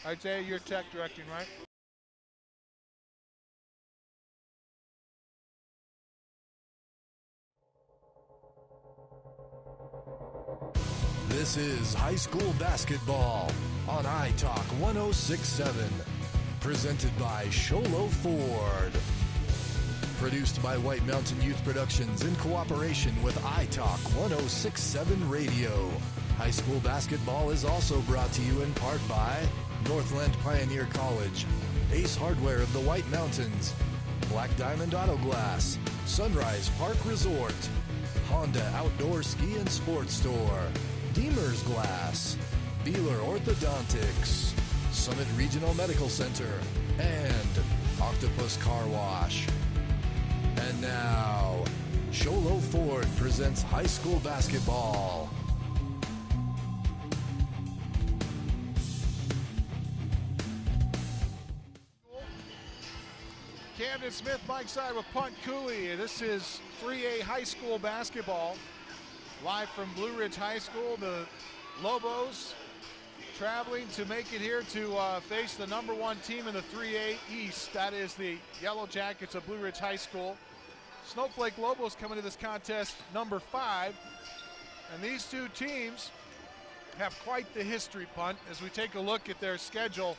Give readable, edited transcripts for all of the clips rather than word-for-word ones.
Isaiah, you're tech directing, right? This is high school basketball on iTalk 106.7. Presented by Sholo Ford. Produced by White Mountain Youth Productions in cooperation with iTalk 106.7 Radio. High school basketball is also brought to you in part by Northland Pioneer College, Ace Hardware of the White Mountains, Black Diamond Auto Glass, Sunrise Park Resort, Honda Outdoor Ski and Sports Store, Deemer's Glass, Beeler Orthodontics, Summit Regional Medical Center, and Octopus Car Wash. And now, Sholo Ford presents high school basketball. Camden Smith, Mike Side with Punt Cooley. This is 3A high school basketball. Live from Blue Ridge High School, the Lobos traveling to make it here to face the number one team in the 3A East. That is the Yellowjackets of Blue Ridge High School. Snowflake Lobos coming to this contest number 5. And these two teams have quite the history, Punt. As we take a look at their schedule,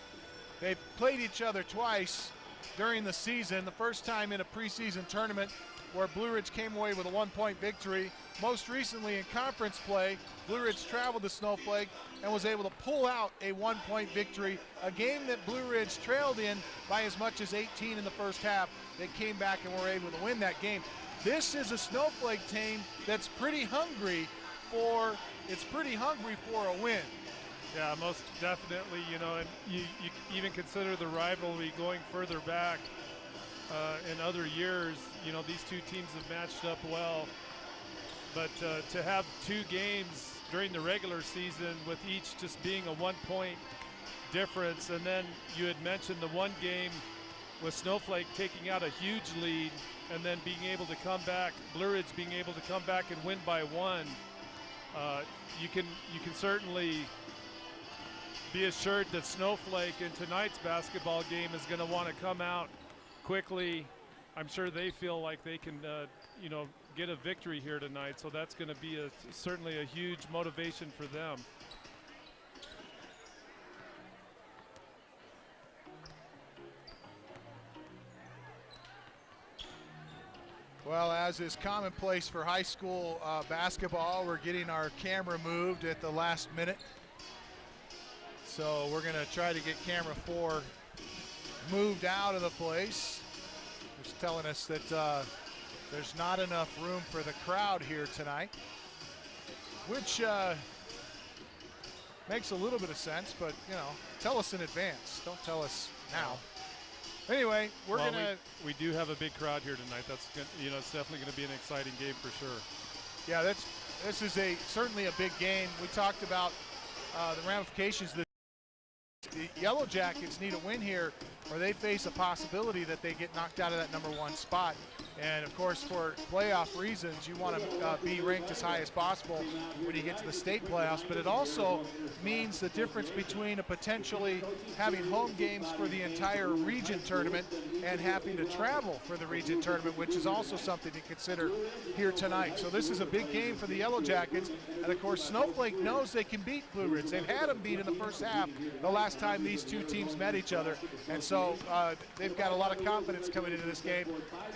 they've played each other twice during the season. The first time in a preseason tournament where Blue Ridge came away with a 1-point victory. Most recently in conference play, Blue Ridge traveled to Snowflake and was able to pull out a 1-point victory, a game that Blue Ridge trailed in by as much as 18 in the first half. They came back and were able to win that game. This is a Snowflake team that's pretty hungry for a win. Yeah, most definitely, and you even consider the rivalry going further back in other years. These two teams have matched up well, but to have two games during the regular season with each just being a 1-point difference, and then you had mentioned the one game with Snowflake taking out a huge lead and then being able to come back, Blue Ridge being able to come back and win by 1, you can certainly be assured that Snowflake in tonight's basketball game is going to want to come out quickly. I'm sure they feel like they can, get a victory here tonight. So that's going to be certainly a huge motivation for them. Well, as is commonplace for high school basketball, we're getting our camera moved at the last minute. So we're going to try to get camera 4 moved out of the place. It's telling us that there's not enough room for the crowd here tonight, which makes a little bit of sense, but tell us in advance. Don't tell us now. Anyway, we do have a big crowd here tonight. That's good. It's definitely going to be an exciting game for sure. Yeah, this is certainly a big game. We talked about the ramifications. The Yellowjackets need a win here, or they face a possibility that they get knocked out of that number 1 spot. And of course, for playoff reasons, you want to be ranked as high as possible when you get to the state playoffs. But it also means the difference between potentially having home games for the entire region tournament and having to travel for the region tournament, which is also something to consider here tonight. So this is a big game for the Yellowjackets. And of course, Snowflake knows they can beat Blue Ridge. They've had them beat in the first half the last time these two teams met each other. And so they've got a lot of confidence coming into this game.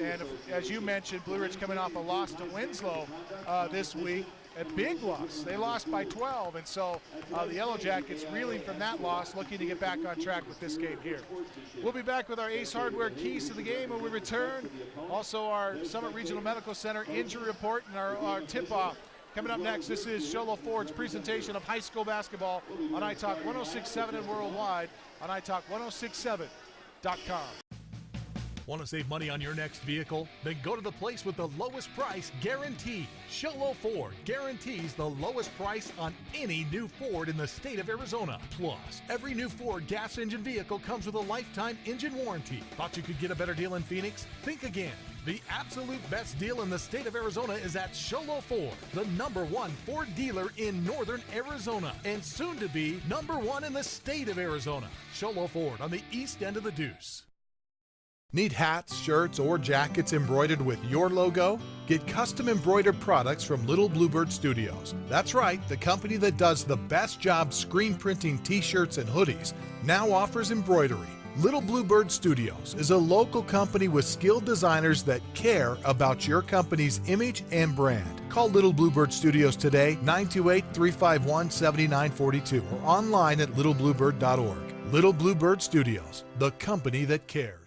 And as you mentioned, Blue Ridge coming off a loss to Winslow this week. A big loss. They lost by 12, and so the Yellowjackets reeling from that loss, looking to get back on track with this game here. We'll be back with our Ace Hardware keys to the game when we return. Also our Summit Regional Medical Center injury report and our tip-off. Coming up next, this is Sholo Ford's presentation of high school basketball on iTalk 106.7 and worldwide on iTalk1067.com. Want to save money on your next vehicle? Then go to the place with the lowest price guaranteed. Sholo Ford guarantees the lowest price on any new Ford in the state of Arizona. Plus, every new Ford gas engine vehicle comes with a lifetime engine warranty. Thought you could get a better deal in Phoenix? Think again. The absolute best deal in the state of Arizona is at Sholo Ford, the #1 Ford dealer in northern Arizona, and soon to be #1 in the state of Arizona. Sholo Ford on the east end of the Deuce. Need hats, shirts, or jackets embroidered with your logo? Get custom embroidered products from Little Bluebird Studios. That's right, the company that does the best job screen printing t-shirts and hoodies now offers embroidery. Little Bluebird Studios is a local company with skilled designers that care about your company's image and brand. Call Little Bluebird Studios today, 928-351-7942, or online at littlebluebird.org. Little Bluebird Studios, the company that cares.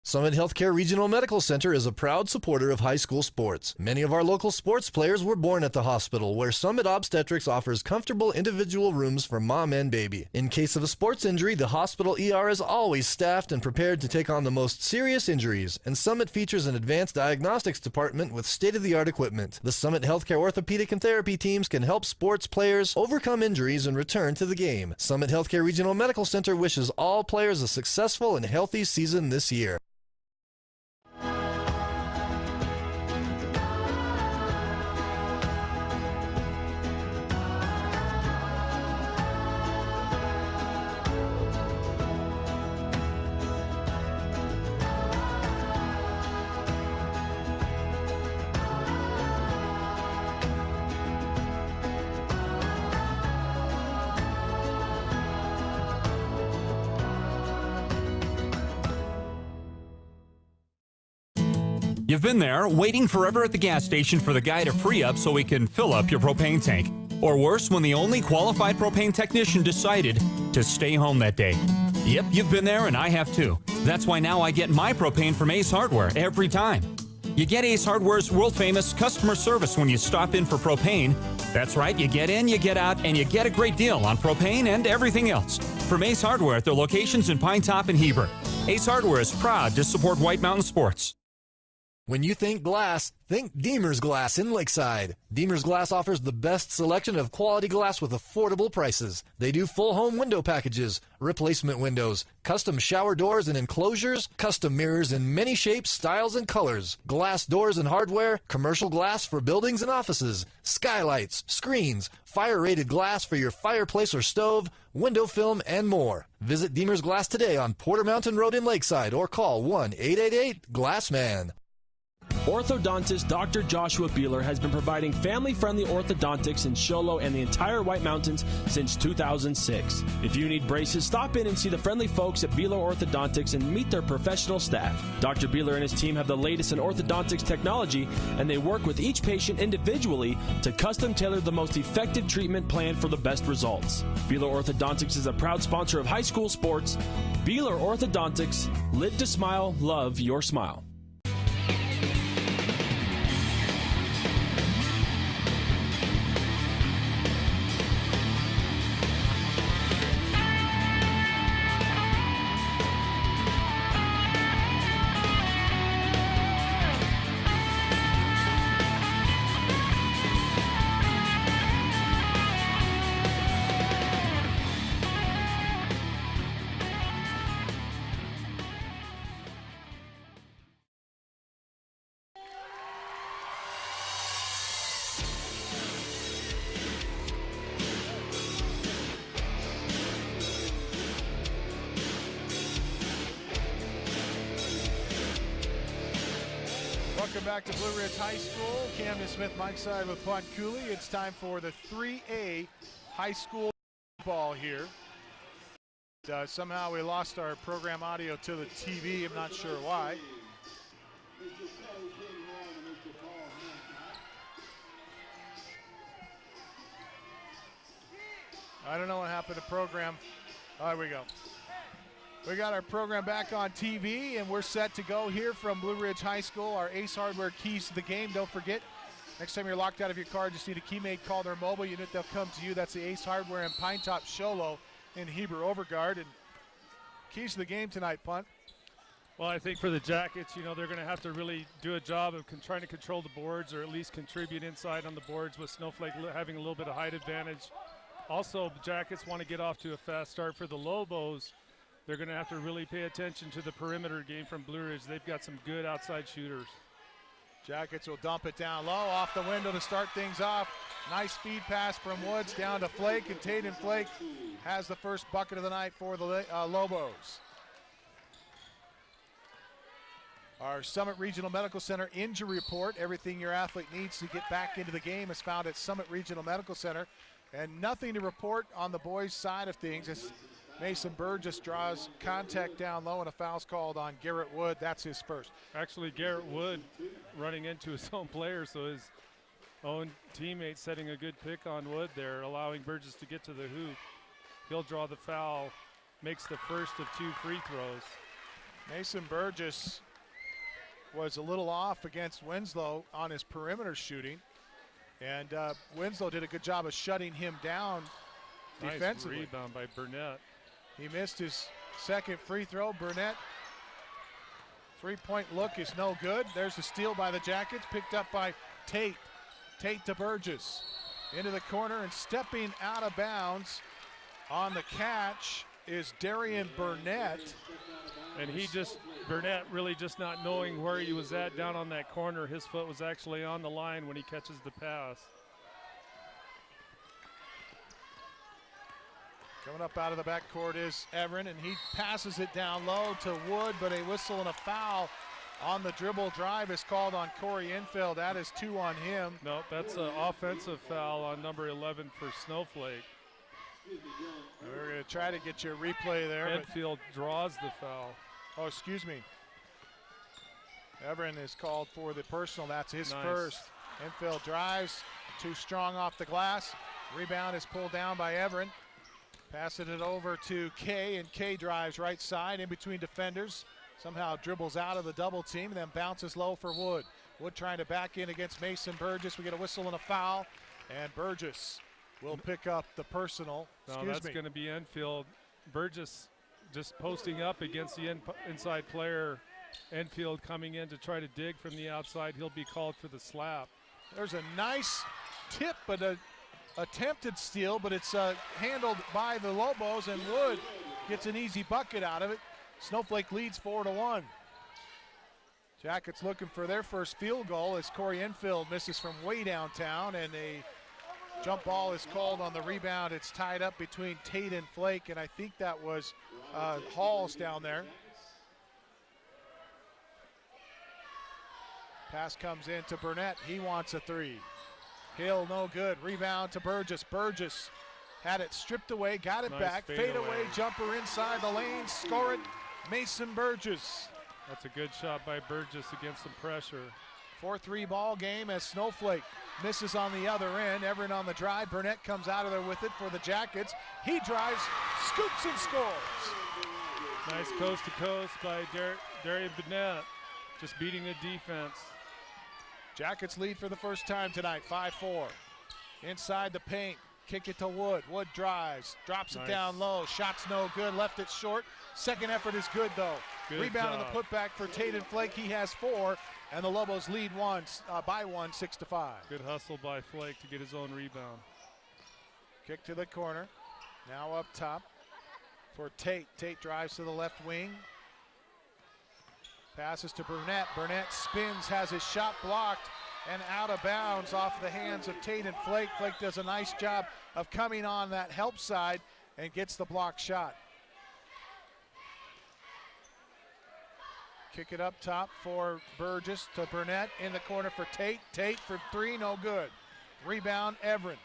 Summit Healthcare Regional Medical Center is a proud supporter of high school sports. Many of our local sports players were born at the hospital, where Summit Obstetrics offers comfortable individual rooms for mom and baby. In case of a sports injury, the hospital ER is always staffed and prepared to take on the most serious injuries, and Summit features an advanced diagnostics department with state-of-the-art equipment. The Summit Healthcare orthopedic and therapy teams can help sports players overcome injuries and return to the game. Summit Healthcare Regional Medical Center wishes all players a successful and healthy season this year. You've been there, waiting forever at the gas station for the guy to free up so he can fill up your propane tank. Or worse, when the only qualified propane technician decided to stay home that day. Yep, you've been there and I have too. That's why now I get my propane from Ace Hardware every time. You get Ace Hardware's world-famous customer service when you stop in for propane. That's right, you get in, you get out, and you get a great deal on propane and everything else. From Ace Hardware at their locations in Pine Top and Heber. Ace Hardware is proud to support White Mountain Sports. When you think glass, think Deemer's Glass in Lakeside. Deemer's Glass offers the best selection of quality glass with affordable prices. They do full home window packages, replacement windows, custom shower doors and enclosures, custom mirrors in many shapes, styles, and colors, glass doors and hardware, commercial glass for buildings and offices, skylights, screens, fire-rated glass for your fireplace or stove, window film, and more. Visit Deemer's Glass today on Porter Mountain Road in Lakeside or call 1-888-GLASSMAN. Orthodontist Dr. Joshua Beeler has been providing family-friendly orthodontics in Show Low and the entire White Mountains since 2006. If you need braces, stop in and see the friendly folks at Beeler Orthodontics and meet their professional staff. Dr. Beeler and his team have the latest in orthodontics technology, and they work with each patient individually to custom tailor the most effective treatment plan for the best results. Beeler Orthodontics is a proud sponsor of high school sports. Beeler Orthodontics, live to smile, love your smile. Welcome back to Blue Ridge High School. Camden Smith, Mike Side with Punt Cooley. It's time for the 3A high school ball here. Somehow we lost our program audio to the TV. I'm not sure why. I don't know what happened to program. Oh, there we go. We got our program back on TV, and we're set to go here from Blue Ridge High School. Our Ace Hardware keys to the game. Don't forget, next time you're locked out of your car, just need a KeyMate call their mobile unit. They'll come to you. That's the Ace Hardware in Pine Top, Show Low, in Heber Overguard. And keys to the game tonight, Punt. Well, I think for the Jackets, you know, they're going to have to really do a job of trying to control the boards, or at least contribute inside on the boards, with Snowflake having a little bit of height advantage. Also, the Jackets want to get off to a fast start. For the Lobos, they're going to have to really pay attention to the perimeter game from Blue Ridge. They've got some good outside shooters. Jackets will dump it down low off the window to start things off. Nice speed pass from Woods down to Flake, and Tatum Flake has the first bucket of the night for the Lobos. Our Summit Regional Medical Center injury report. Everything your athlete needs to get back into the game is found at Summit Regional Medical Center. And nothing to report on the boys' side of things as Mason Burgess draws contact down low and a foul's called on Garrett Wood. That's his first. Actually, Garrett Wood running into his own player, so his own teammate setting a good pick on Wood there, allowing Burgess to get to the hoop. He'll draw the foul, makes the first of 2 free throws. Mason Burgess was a little off against Winslow on his perimeter shooting, and Winslow did a good job of shutting him down defensively. Nice rebound by Burnett. He missed his second free throw. Burnett, three-point look is no good. There's a steal by the Jackets, picked up by Tate. Tate to Burgess, into the corner, and stepping out of bounds on the catch is Darian Burnett. And Burnett really just not knowing where he was at down on that corner. His foot was actually on the line when he catches the pass. Coming up out of the backcourt is Everin, and he passes it down low to Wood, but a whistle and a foul on the dribble drive is called on Corey Enfield. That is 2 on him. No, that's an offensive foul on number 11 for Snowflake. We're going to try to get you a replay there. Enfield draws the foul. Oh, excuse me. Everin is called for the personal. That's his Nice. first. Enfield drives, too strong off the glass. Rebound is pulled down by Everin. Passing it over to Kay, and Kay drives right side in between defenders. Somehow dribbles out of the double team, and then bounces low for Wood. Wood trying to back in against Mason Burgess. We get a whistle and a foul, and Burgess will pick up the personal. No, that's going to be Enfield. Burgess just posting up against the inside player. Enfield coming in to try to dig from the outside. He'll be called for the slap. There's a nice tip, but a attempted steal, but it's handled by the Lobos, and Wood gets an easy bucket out of it. Snowflake leads 4-1. Jackets looking for their first field goal as Corey Enfield misses from way downtown, and a jump ball is called on the rebound. It's tied up between Tate and Flake, and I think that was Halls down there. Pass comes in to Burnett. He wants a 3. Hill, no good. Rebound to Burgess. Burgess had it stripped away, got it Nice back. Fade away jumper inside the lane. Score it, Mason Burgess. That's a good shot by Burgess against some pressure. 4-3 ball game as Snowflake misses on the other end. Everin on the drive. Burnett comes out of there with it for the Jackets. He drives, scoops, and scores. Nice coast to coast by Darian Burnett, just beating the defense. Jackets lead for the first time tonight, 5-4. Inside the paint, kick it to Wood. Wood drives, drops it down low. Shot's no good, left it short. Second effort is good though. Good Rebound on job. the putback for Tate and Flake. He has 4, and the Lobos lead by one, 6-5. Good hustle by Flake to get his own rebound. Kick to the corner. Now up top for Tate. Tate drives to the left wing. Passes to Burnett. Burnett spins, has his shot blocked, and out of bounds off the hands of Tate and Flake. Flake does a nice job of coming on that help side and gets the block shot. Kick it up top for Burgess to Burnett. In the corner for Tate. Tate for 3, no good. Rebound, Everin.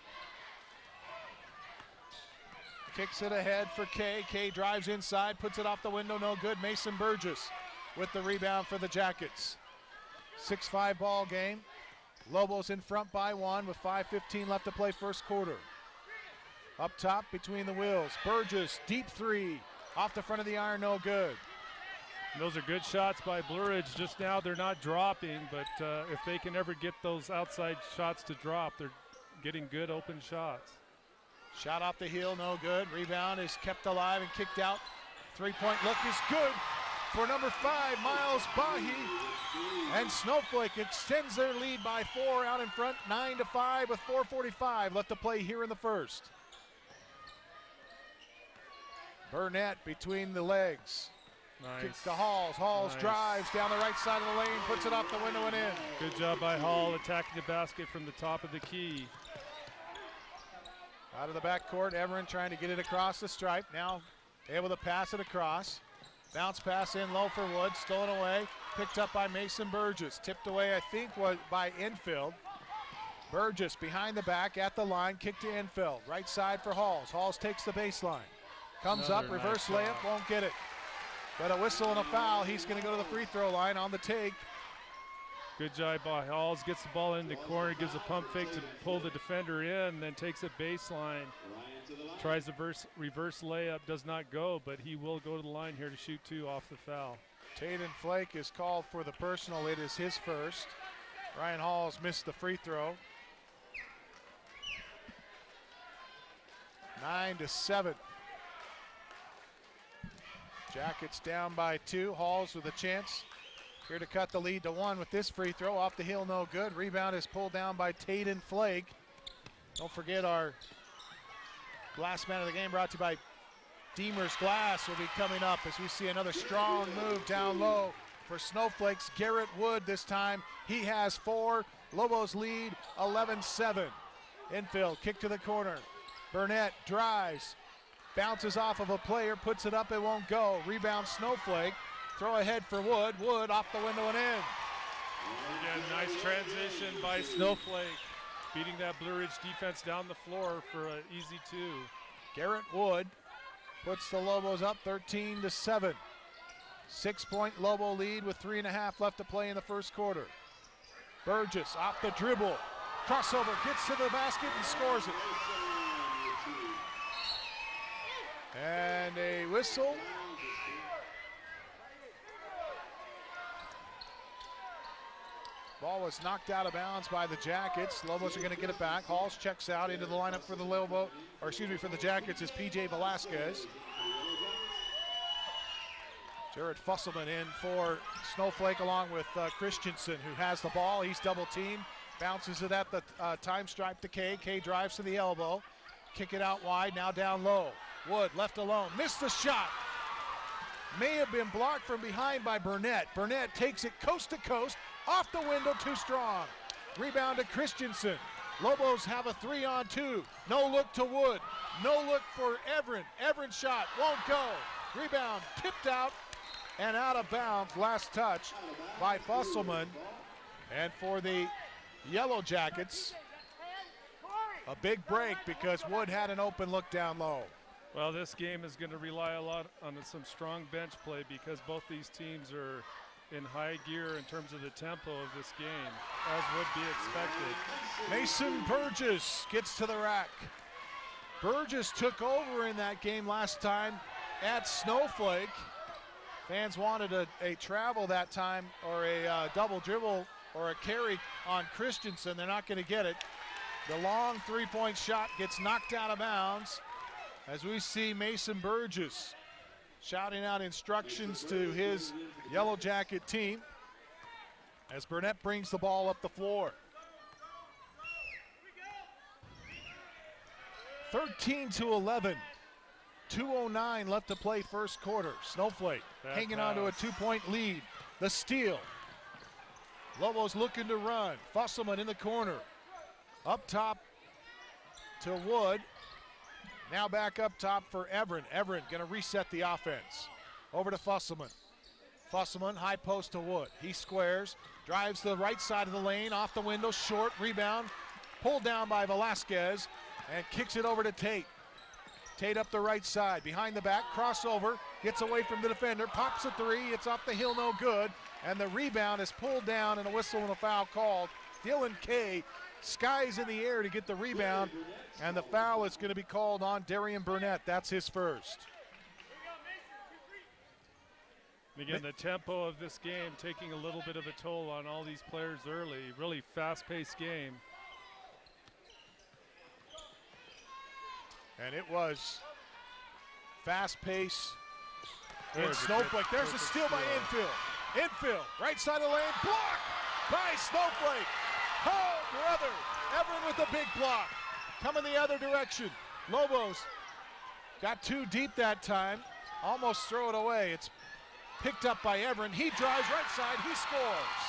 Kicks it ahead for Kay. Kay drives inside, puts it off the window, no good. Mason Burgess with the rebound for the Jackets. 6-5 ball game. Lobos in front by 1 with 5:15 left to play first quarter. Up top between the wheels. Burgess, deep 3. Off the front of the iron, no good. Those are good shots by Blue Ridge. Just now they're not dropping, but if they can ever get those outside shots to drop, they're getting good open shots. Shot off the heel, no good. Rebound is kept alive and kicked out. 3-point look is good for number 5, Miles Bahi. And Snowflake extends their lead by 4 out in front, 9-5 with 4:45 left to play here in the first. Burnett between the legs. Nice. Kicks to Halls. Halls Nice. drives down the right side of the lane, puts it off the window and in. Good job by Hall attacking the basket from the top of the key. Out of the backcourt, Everin trying to get it across the stripe. Now able to pass it across. Bounce pass in low for Wood, stolen away. Picked up by Mason Burgess. Tipped away, I think, was by Infield. Burgess behind the back at the line, kick to Infield. Right side for Halls. Halls takes the baseline. Comes Another up, reverse nice layup, shot. won't get it. But a whistle and a foul. He's going to go to the free throw line on the take. Good job by Halls. Gets the ball into the corner, gives a pump fake to pull the defender in, then takes it baseline. Tries the reverse layup, does not go, but he will go to the line here to shoot 2 off the foul. Taden Flake is called for the personal. It is his first. Ryan Halls missed the free throw. 9-7. Jackets down by 2. Halls with a chance here to cut the lead to 1 with this free throw. Off the hill, no good. Rebound is pulled down by Taden Flake. Don't forget our last man of the game brought to you by Deemer's Glass will be coming up as we see another strong move down low for Snowflake's Garrett Wood this time. He has 4. Lobos lead 11-7. Infield, kick to the corner. Burnett drives, bounces off of a player, puts it up, it won't go. Rebound Snowflake. Throw ahead for Wood. Wood off the window and in. Again, nice transition by Snowflake. Beating that Blue Ridge defense down the floor for an easy 2. Garrett Wood puts the Lobos up 13-7. 6-point Lobo lead with 3.5 left to play in the first quarter. Burgess off the dribble. Crossover, gets to the basket and scores it. And a whistle. Ball was knocked out of bounds by the Jackets. Lobos are going to get it back. Halls checks out into the lineup for the Lobo, or excuse me, for the Jackets is PJ Velasquez. Jared Fusselman in for Snowflake along with Christensen, who has the ball. He's double teamed. Bounces it at the time stripe to Kay. Kay drives to the elbow. Kick it out wide, now down low. Wood left alone, missed the shot. May have been blocked from behind by Burnett. Burnett takes it coast to coast, off the window, too strong. Rebound to Christensen. Lobos have a 3-on-2. No look to Wood. No look for Everin. Everin shot won't go. Rebound tipped out and out of bounds. Last touch by Fusselman. And for the Yellowjackets, a big break because Wood had an open look down low. Well, this game is going to rely a lot on some strong bench play because both these teams are in high gear in terms of the tempo of this game, as would be expected. Mason Burgess gets to the rack. Burgess took over in that game last time at Snowflake. Fans wanted a travel that time, or a double dribble or a carry on Christensen. They're not going to get it. The long three-point shot gets knocked out of bounds as we see Mason Burgess shouting out instructions to his Yellow Jacket team as Burnett brings the ball up the floor. 13-11. 2:09 left to play first quarter. Snowflake hanging on to a 2-point lead. The steal. Lobos looking to run. Fusselman in the corner. Up top to Wood. Now back up top for Everin. Everin going to reset the offense. Over to Fusselman. Fusselman, high post to Wood. He squares, drives the right side of the lane, off the window, short, rebound, pulled down by Velasquez, and kicks it over to Tate. Tate up the right side, behind the back, crossover, gets away from the defender, pops a three, it's off the hill, no good, and the rebound is pulled down and a whistle and a foul called. Dylan Kay skies in the air to get the rebound, and the foul is going to be called on Darian Burnett. That's his first. And again, the tempo of this game taking a little bit of a toll on all these players early. Really fast-paced game. And it was fast pace in Snowflake. There's a steal by Infield. Infield, right side of the lane, block by Snowflake. Oh, brother. Everin with a big block. Coming the other direction. Lobos got too deep that time. Almost throw it away. It's picked up by Everin. He drives right side. He scores.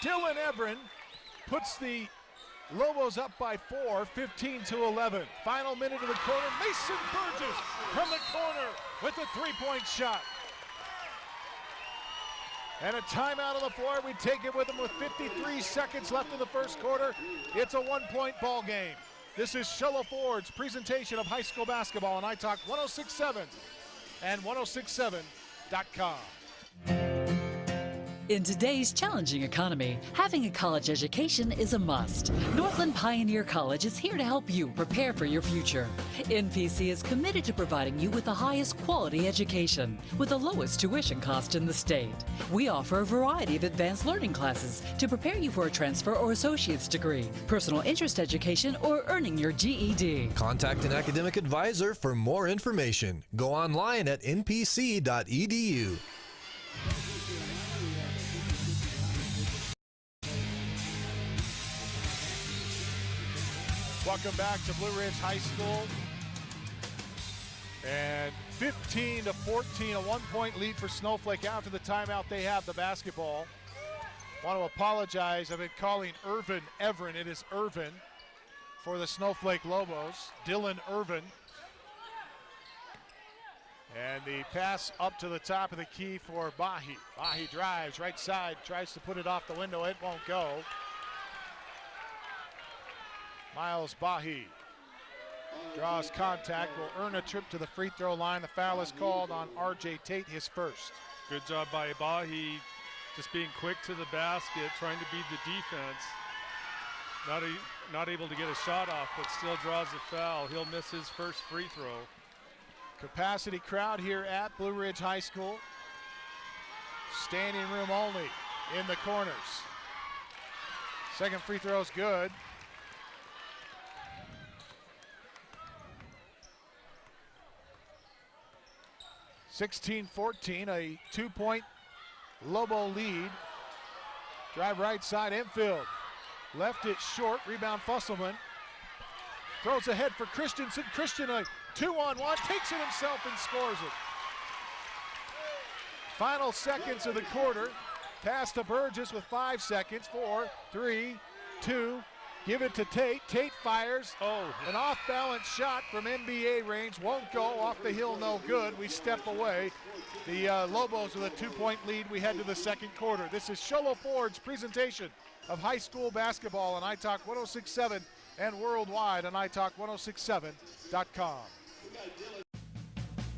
Dylan Everin puts the Lobos up by 4, 15-11. Final minute of the quarter. Mason Burgess from the corner with a three-point shot. And a timeout on the floor. We take it with them with 53 seconds left in the first quarter. It's a one-point ball game. This is Show Ford's presentation of high school basketball on iTalk 106.7 and 106.7.com. In today's challenging economy, having a college education is a must. Northland Pioneer College is here to help you prepare for your future. NPC is committed to providing you with the highest quality education with the lowest tuition cost in the state. We offer a variety of advanced learning classes to prepare you for a transfer or associate's degree, personal interest education, or earning your GED. Contact an academic advisor for more information. Go online at npc.edu. Welcome back to Blue Ridge High School. And 15-14, a one-point lead for Snowflake. After the timeout, they have the basketball. Want to apologize. I've been calling Irvin Everin. It is Irvin for the Snowflake Lobos. Dylan Irvin. And the pass up to the top of the key for Bahi. Bahi drives right side, tries to put it off the window. It won't go. Miles Bahi draws contact, will earn a trip to the free throw line. The foul is called on R.J. Tate, his first. Good job by Bahi, just being quick to the basket, trying to beat the defense. Not able to get a shot off, but still draws a foul. He'll miss his first free throw. Capacity crowd here at Blue Ridge High School. Standing room only in the corners. Second free throw is good. 16-14, a two-point Lobo lead. Drive right side, infield. Left it short, rebound Fusselman. Throws ahead for Christensen. Christian, a 2-on-1, takes it himself and scores it. Final seconds of the quarter. Pass to Burgess with 5 seconds. 4, 3, 2. Give it to Tate. Tate fires. An off-balance shot from NBA range. Won't go. Off the hill, no good. We step away. The Lobos with a 2-point lead. We head to the second quarter. This is Show Ford's presentation of high school basketball on iTalk 106.7 and worldwide on iTalk1067.com.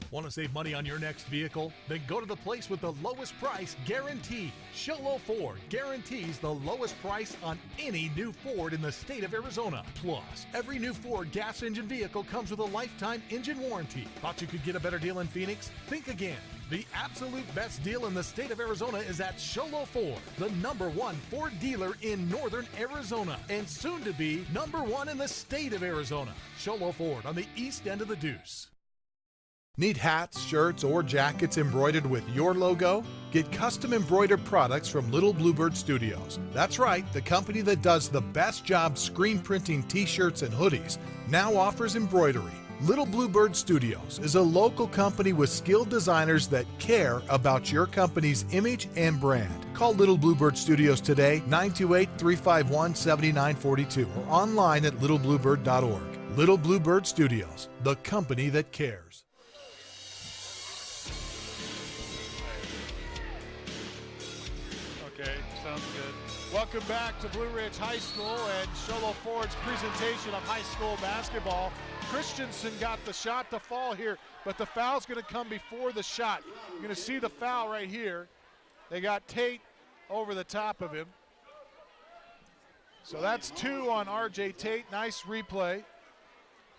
Want to save money on your next vehicle? Then go to the place with the lowest price guaranteed. Show Ford guarantees the lowest price on any new Ford in the state of Arizona. Plus, every new Ford gas engine vehicle comes with a lifetime engine warranty. Thought you could get a better deal in Phoenix? Think again. The absolute best deal in the state of Arizona is at Show Ford, the #1 Ford dealer in northern Arizona, and soon to be #1 in the state of Arizona. Show Ford on the east end of the Deuce. Need hats, shirts, or jackets embroidered with your logo? Get custom embroidered products from Little Bluebird Studios. That's right, the company that does the best job screen printing t-shirts and hoodies now offers embroidery. Little Bluebird Studios is a local company with skilled designers that care about your company's image and brand. Call Little Bluebird Studios today, 928-351-7942, or online at littlebluebird.org. Little Bluebird Studios, the company that cares. Okay, sounds good. Welcome back to Blue Ridge High School and Show Ford's presentation of high school basketball. Christensen got the shot to fall here, but the foul's going to come before the shot. You're going to see the foul right here. They got Tate over the top of him. So that's 2 on R.J. Tate. Nice replay.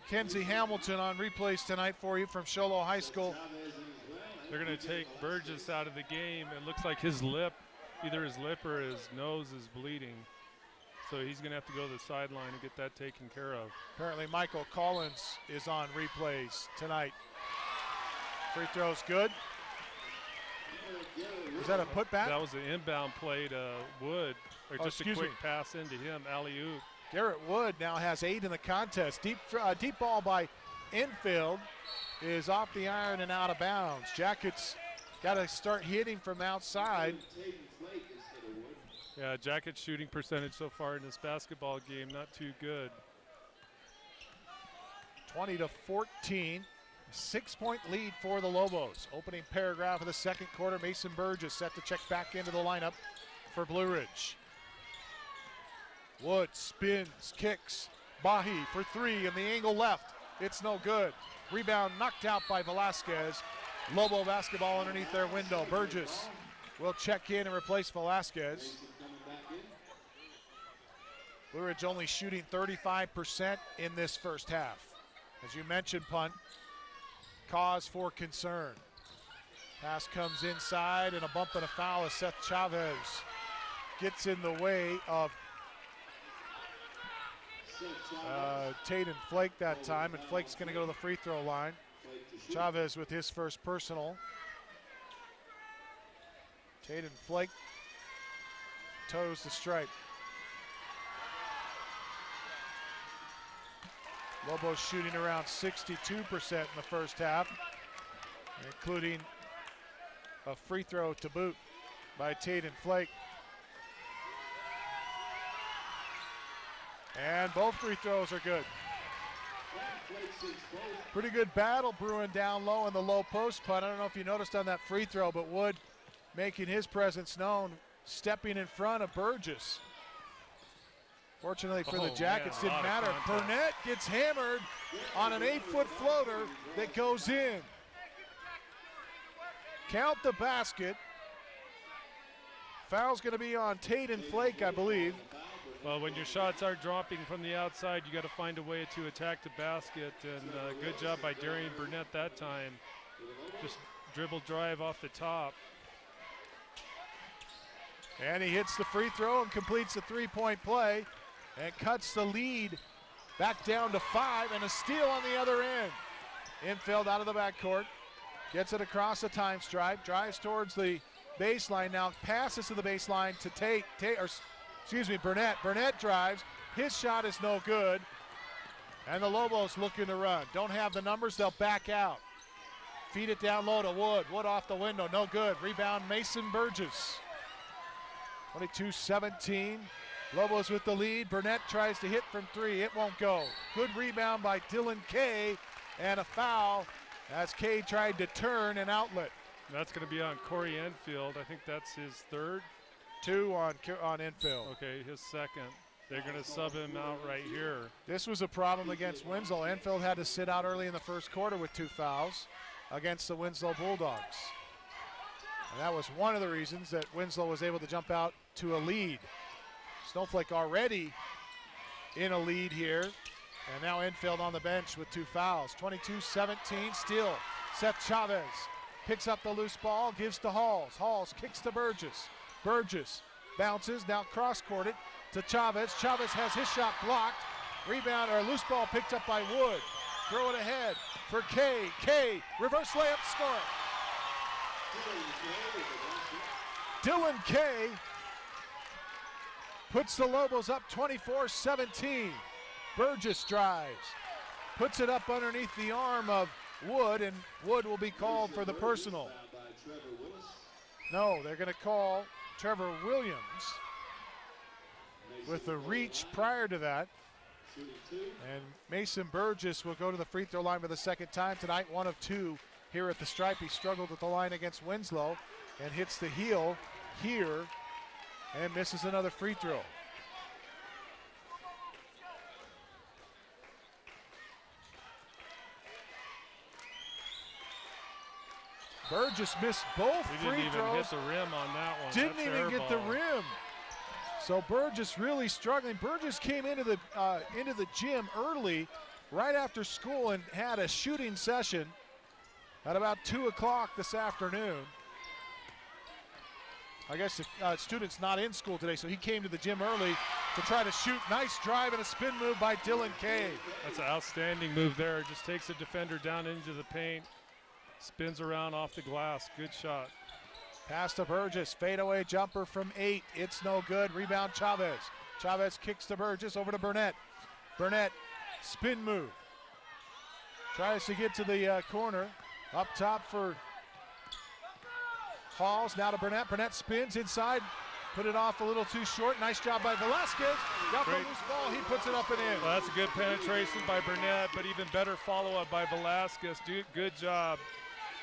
Kenzie Hamilton on replays tonight for you from Show High School. They're going to take Burgess out of the game. It looks like his lip, either his lip or his nose is bleeding. So he's going to have to go to the sideline and get that taken care of. Apparently Michael Collins is on replays tonight. Free throw's good. Was that a putback? That was an inbound play to Wood, or just a quick pass into him, alley-oop. Garrett Wood now has 8 in the contest. Deep ball by Infield is off the iron and out of bounds. Jackets got to start hitting from outside. Yeah, Jackets shooting percentage so far in this basketball game, not too good. 20-14, 6-point lead for the Lobos. Opening paragraph of the second quarter, Mason Burgess set to check back into the lineup for Blue Ridge. Wood spins, kicks, Bahi for 3 in the angle left. It's no good. Rebound knocked out by Velasquez. Lobo basketball underneath their window. Burgess will check in and replace Velasquez. Blue Ridge only shooting 35% in this first half. As you mentioned, punt, cause for concern. Pass comes inside and a bump and a foul as Seth Chavez gets in the way of Tate and Flake that time, and Flake's going to go to the free throw line. Chavez with his first personal. Tate and Flake toes the stripe. Lobos shooting around 62% in the first half, including a free throw to boot by Tate and Flake. And both free throws are good. Pretty good battle brewing down low in the low post punt. I don't know if you noticed on that free throw, but Wood making his presence known, stepping in front of Burgess. Fortunately for the Jackets, didn't matter. Burnett gets hammered on an 8-foot floater that goes in. Count the basket. Foul's going to be on Tate and Flake, I believe. Well, when your shots are dropping from the outside, you got to find a way to attack the basket, and good job by Darian Burnett that time. Just dribble drive off the top. And he hits the free throw and completes the three-point play and cuts the lead back down to 5, and a steal on the other end. Infield out of the backcourt, gets it across the time stripe, drives towards the baseline now, passes to the baseline to Burnett. Burnett drives, his shot is no good, and the Lobos looking to run. Don't have the numbers, they'll back out. Feed it down low to Wood. Wood off the window, no good. Rebound Mason Burgess. 22-17. Lobos with the lead. Burnett tries to hit from 3. It won't go. Good rebound by Dylan Kay, and a foul as Kay tried to turn an outlet. That's going to be on Corey Enfield. I think that's his third. 2 on Enfield. Okay, his second. They're going to sub him out right here. This was a problem against Winslow. Enfield had to sit out early in the first quarter with 2 fouls against the Winslow Bulldogs. And that was one of the reasons that Winslow was able to jump out to a lead. Snowflake already in a lead here, and now Enfield on the bench with 2 fouls. 22-17 still. Seth Chavez picks up the loose ball, gives to Halls. Halls kicks to Burgess. Burgess bounces, now cross-courted to Chavez. Chavez has his shot blocked. Rebound, or loose ball picked up by Wood. Throw it ahead for Kay. Kay, reverse layup, score it. Dylan Kay puts the Lobos up 24-17. Burgess drives, puts it up underneath the arm of Wood, and Wood will be called for the personal. No, they're going to call Trevor Williams with the reach prior to that. And Mason Burgess will go to the free throw line for the second time tonight, 1 of 2 here at the stripe. He struggled at the line against Winslow and hits the heel here and misses another free throw. Burgess missed both free throws. Didn't even hit the rim on that one. Didn't even get the rim. So Burgess really struggling. Burgess came into the gym early, right after school, and had a shooting session at about 2 o'clock this afternoon. I guess the student's not in school today, so he came to the gym early to try to shoot. Nice drive and a spin move by Dylan Kay. That's an outstanding move there. Just takes a defender down into the paint, spins around off the glass. Good shot. Pass to Burgess, fadeaway jumper from 8. It's no good. Rebound Chavez. Chavez kicks to Burgess, over to Burnett. Burnett, spin move. Tries to get to the corner. Up top for Halls, now to Burnett. Burnett spins inside, put it off a little too short. Nice job by Velasquez. Got the loose ball, he puts it up and in. Well, that's a good penetration by Burnett, but even better follow-up by Velasquez. Good job.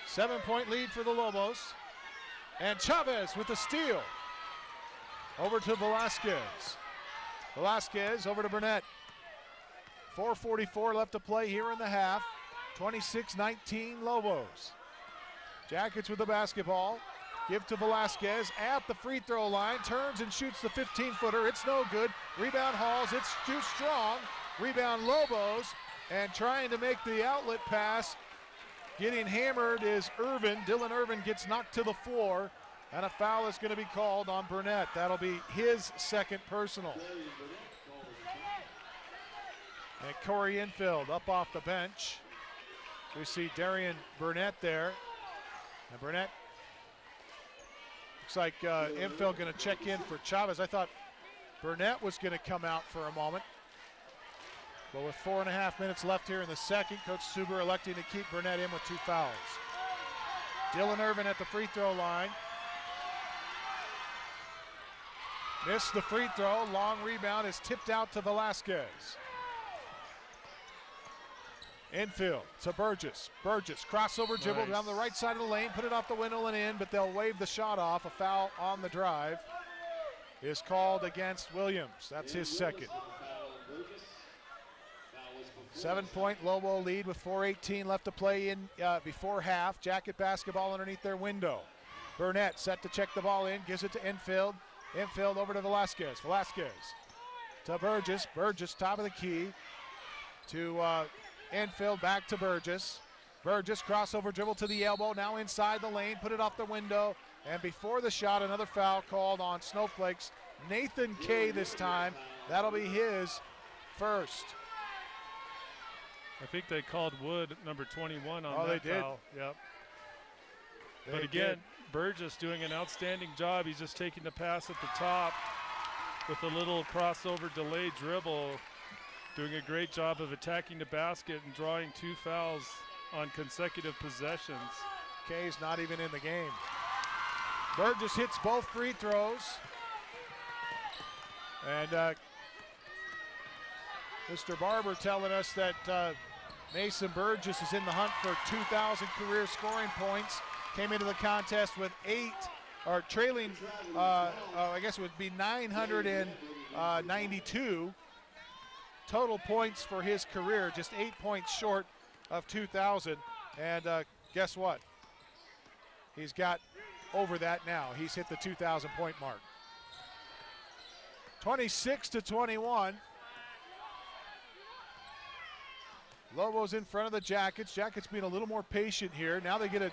7-point lead for the Lobos. And Chavez with the steal. Over to Velasquez. Velasquez over to Burnett. 4:44 left to play here in the half. 26-19 Lobos. Jackets with the basketball. Give to Velasquez at the free throw line. Turns and shoots the 15-footer. It's no good. Rebound Halls. It's too strong. Rebound Lobos. And trying to make the outlet pass. Getting hammered is Irvin. Dylan Irvin gets knocked to the floor. And a foul is going to be called on Burnett. That'll be his second personal. And Corey Infield up off the bench. We see Darian Burnett there. And Burnett, looks like Infield going to check in for Chavez. I thought Burnett was going to come out for a moment. But with 4.5 minutes left here in the second, Coach Suber electing to keep Burnett in with 2 fouls. Dylan Irvin at the free throw line. Missed the free throw. Long rebound is tipped out to Velasquez. Infield to Burgess. Burgess, crossover dribble down the right side of the lane, put it off the window and in, but they'll wave the shot off. A foul on the drive is called against Williams. That's his second. 7-point Lobo lead with 4:18 left to play in before half. Jacket basketball underneath their window. Burnett set to check the ball in, gives it to Infield. Infield over to Velasquez. Velasquez to Burgess. Burgess top of the key to Infield, back to Burgess. Burgess crossover dribble to the elbow, now inside the lane, put it off the window, and before the shot, another foul called on Snowflake's Nathan Kay this time. That'll be his first. I think they called Wood number 21 on that they did. foul. Yep. They But again, did. Burgess doing an outstanding job. He's just taking the pass at the top with a little crossover delay dribble. Doing a great job of attacking the basket and drawing 2 fouls on consecutive possessions. Kay's not even in the game. Burgess hits both free throws. And Mr. Barber telling us that Mason Burgess is in the hunt for 2,000 career scoring points. Came into the contest with 8, or trailing, I guess it would be 992 total points for his career, just 8 points short of 2,000. And guess what? He's got over that now. He's hit the 2,000 point mark. 26-21. Lobos in front of the Jackets. Jackets being a little more patient here. Now they get a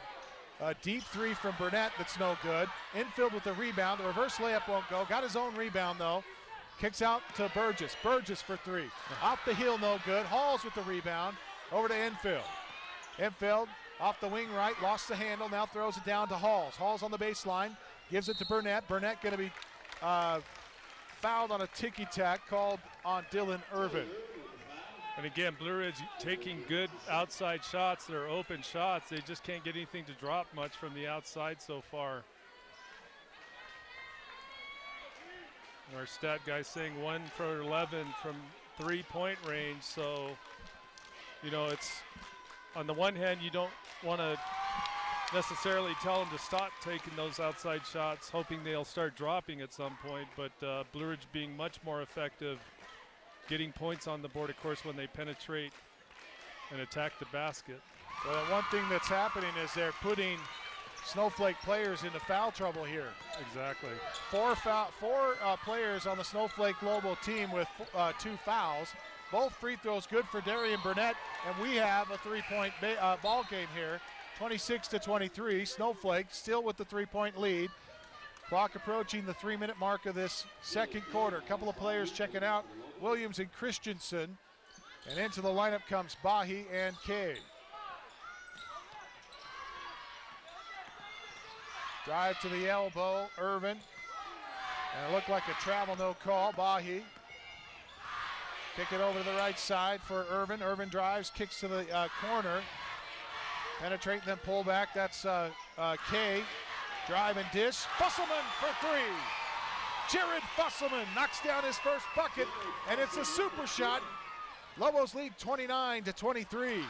deep 3 from Burnett that's no good. Infield with the rebound. The reverse layup won't go. Got his own rebound though. Kicks out to Burgess. Burgess for 3. Off the heel, no good. Halls with the rebound. Over to Infield. Infield off the wing right. Lost the handle. Now throws it down to Halls. Halls on the baseline. Gives it to Burnett. Burnett going to be fouled on a ticky-tack called on Dylan Irvin. And again, Blue Ridge taking good outside shots. They're open shots. They just can't get anything to drop much from the outside so far. Our stat guy's saying 1 for 11 from 3-point range. So, you know, it's on the one hand, you don't want to necessarily tell them to stop taking those outside shots, hoping they'll start dropping at some point. But Blue Ridge being much more effective, getting points on the board, of course, when they penetrate and attack the basket. Well, one thing that's happening is they're putting Snowflake players into foul trouble here. Exactly. 4 players on the Snowflake Lobo team with 2 fouls. Both free throws good for Darian Burnett, and we have a 3-point ball game here. 26-23. Snowflake still with the 3-point lead. Clock approaching the 3-minute mark of this second quarter. A couple of players checking out, Williams and Christensen. And into the lineup comes Bahi and Kay. Drive to the elbow, Irvin. And it looked like a travel, no call. Bahi. Kick it over to the right side for Irvin. Irvin drives, kicks to the corner. Penetrate, then pull back. That's Kay. Drive and dish. Fusselman for three. Jared Fusselman knocks down his first bucket, and it's a super shot. Lobos lead 29-23.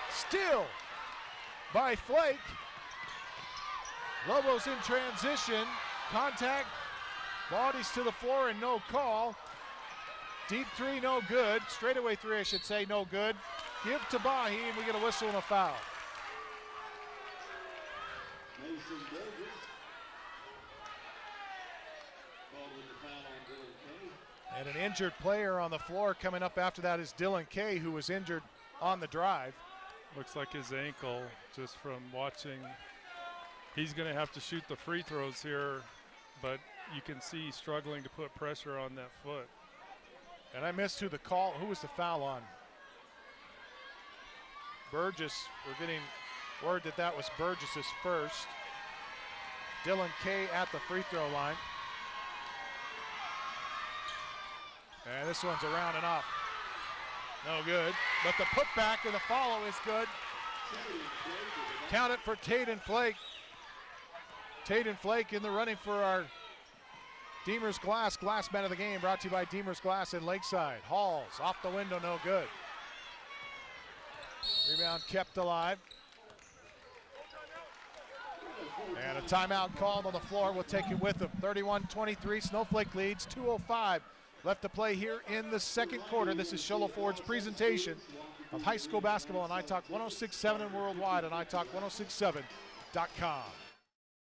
Still by Flake. Lobos in transition. Contact. Bodies to the floor and no call. Deep three, no good. Straightaway three, I should say, no good. Give to Bahi, and we get a whistle and a foul. And an injured player on the floor coming up after that is Dylan Kay, who was injured on the drive. Looks like his ankle, just from watching. He's going to have to shoot the free throws here, but you can see he's struggling to put pressure on that foot. And I missed who was the foul on? Burgess, we're getting word that was Burgess's first. Dylan Kay at the free throw line. And this one's around and off. No good, but the putback and the follow is good. Count it for Taden Flake. Taden Flake in the running for our Deemer's Glass man of the game, brought to you by Deemer's Glass in Lakeside. Halls off the window, no good. Rebound kept alive. And a timeout called on the floor. We'll take it with them. 31-23, Snowflake leads, 2:05 left to play here in the second quarter. This is Sholo Ford's presentation of high school basketball on iTalk 106.7 and worldwide on iTalk1067.com.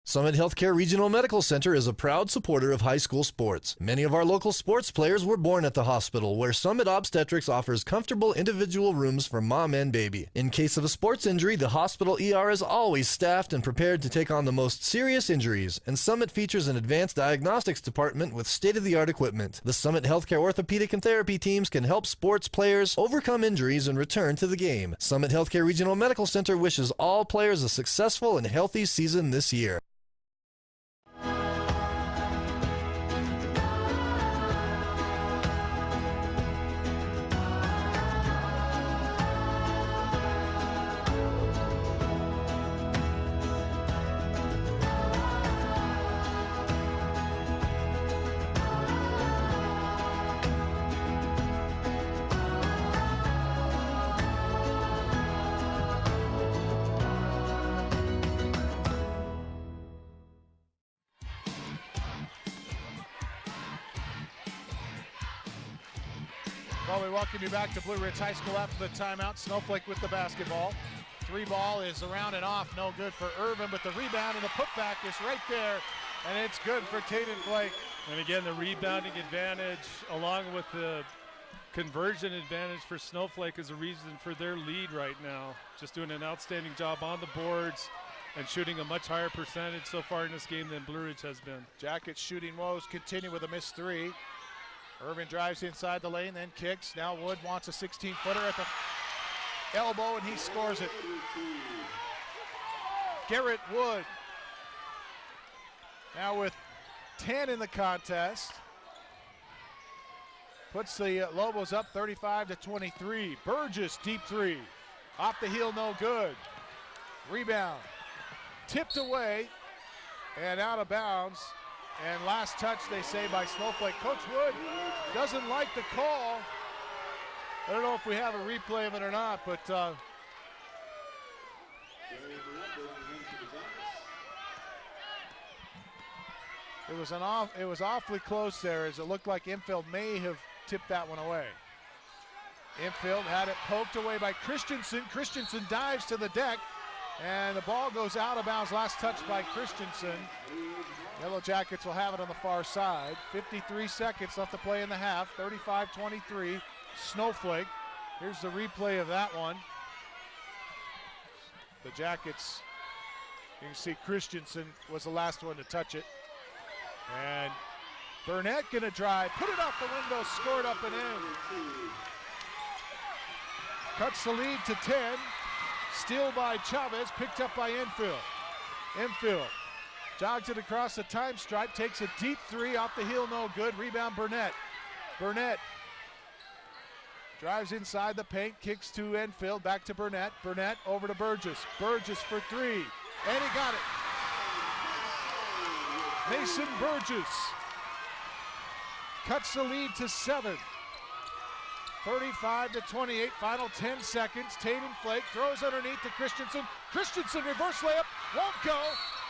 Summit Healthcare Regional Medical Center is a proud supporter of high school sports. Many of our local sports players were born at the hospital, where Summit Obstetrics offers comfortable individual rooms for mom and baby. In case of a sports injury, the hospital ER is always staffed and prepared to take on the most serious injuries, and Summit features an advanced diagnostics department with state-of-the-art equipment. The Summit Healthcare orthopedic and therapy teams can help sports players overcome injuries and return to the game. Summit Healthcare Regional Medical Center wishes all players a successful and healthy season this year. Well, we welcome you back to Blue Ridge High School after the timeout. Snowflake with the basketball. Three ball is around and off, no good for Irvin, but the rebound and the putback is right there, and it's good for Taden Flake. And again, the rebounding advantage along with the conversion advantage for Snowflake is a reason for their lead right now. Just doing an outstanding job on the boards and shooting a much higher percentage so far in this game than Blue Ridge has been. Jackets shooting woes continue with a missed three. Irvin drives inside the lane, then kicks. Now Wood wants a 16-footer at the elbow, and he scores it. Garrett Wood now with 10 in the contest. Puts the Lobos up 35-23. Burgess, deep three. Off the heel, no good. Rebound. Tipped away and out of bounds. And last touch, they say, by Snowflake. Coach Wood doesn't like the call. I don't know if we have a replay of it or not, but it was awfully close there, as it looked like Infield may have tipped that one away. Infield had it poked away by Christensen. Christensen dives to the deck, and the ball goes out of bounds. Last touch by Christensen. Yellowjackets will have it on the far side. 53 seconds left to play in the half. 35-23, Snowflake. Here's the replay of that one. The Jackets, you can see Christensen was the last one to touch it. And Burnett gonna drive, put it out the window, scored up and in. Cuts the lead to 10. Steal by Chavez, picked up by Enfield. Enfield jogs it across the time stripe, takes a deep three off the heel, no good. Rebound Burnett. Burnett drives inside the paint, kicks to Enfield, back to Burnett. Burnett over to Burgess. Burgess for three, and he got it. Mason Burgess cuts the lead to 7. 35-28, final 10 seconds. Tatum Flake throws underneath to Christensen. Christensen reverse layup, won't go,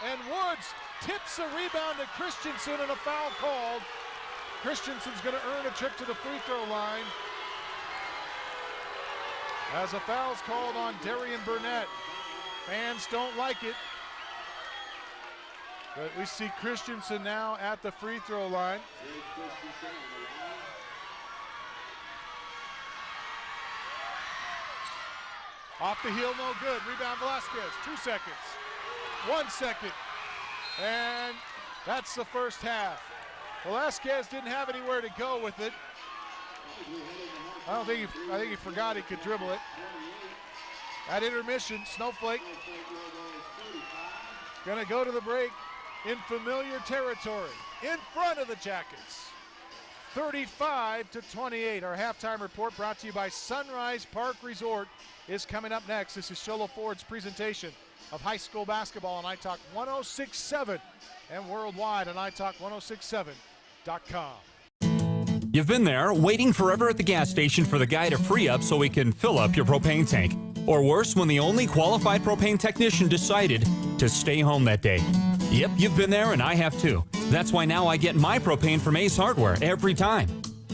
and Woods tips a rebound to Christensen and a foul called. Christensen's gonna earn a trip to the free throw line as a foul's called on Darian Burnett. Fans don't like it, but we see Christensen now at the free throw line. Off the heel, no good. Rebound Velasquez, 2 seconds. 1 second. And that's the first half. Velasquez didn't have anywhere to go with it. I think he forgot he could dribble it. At intermission, Snowflake gonna go to the break in familiar territory, in front of the Jackets. 35-28. Our halftime report brought to you by Sunrise Park Resort is coming up next. This is Sholo Ford's presentation of high school basketball on iTalk 106.7 and worldwide on iTalk1067.com. You've been there, waiting forever at the gas station for the guy to free up so he can fill up your propane tank. Or worse, when the only qualified propane technician decided to stay home that day. Yep, you've been there and I have too. That's why now I get my propane from Ace Hardware every time.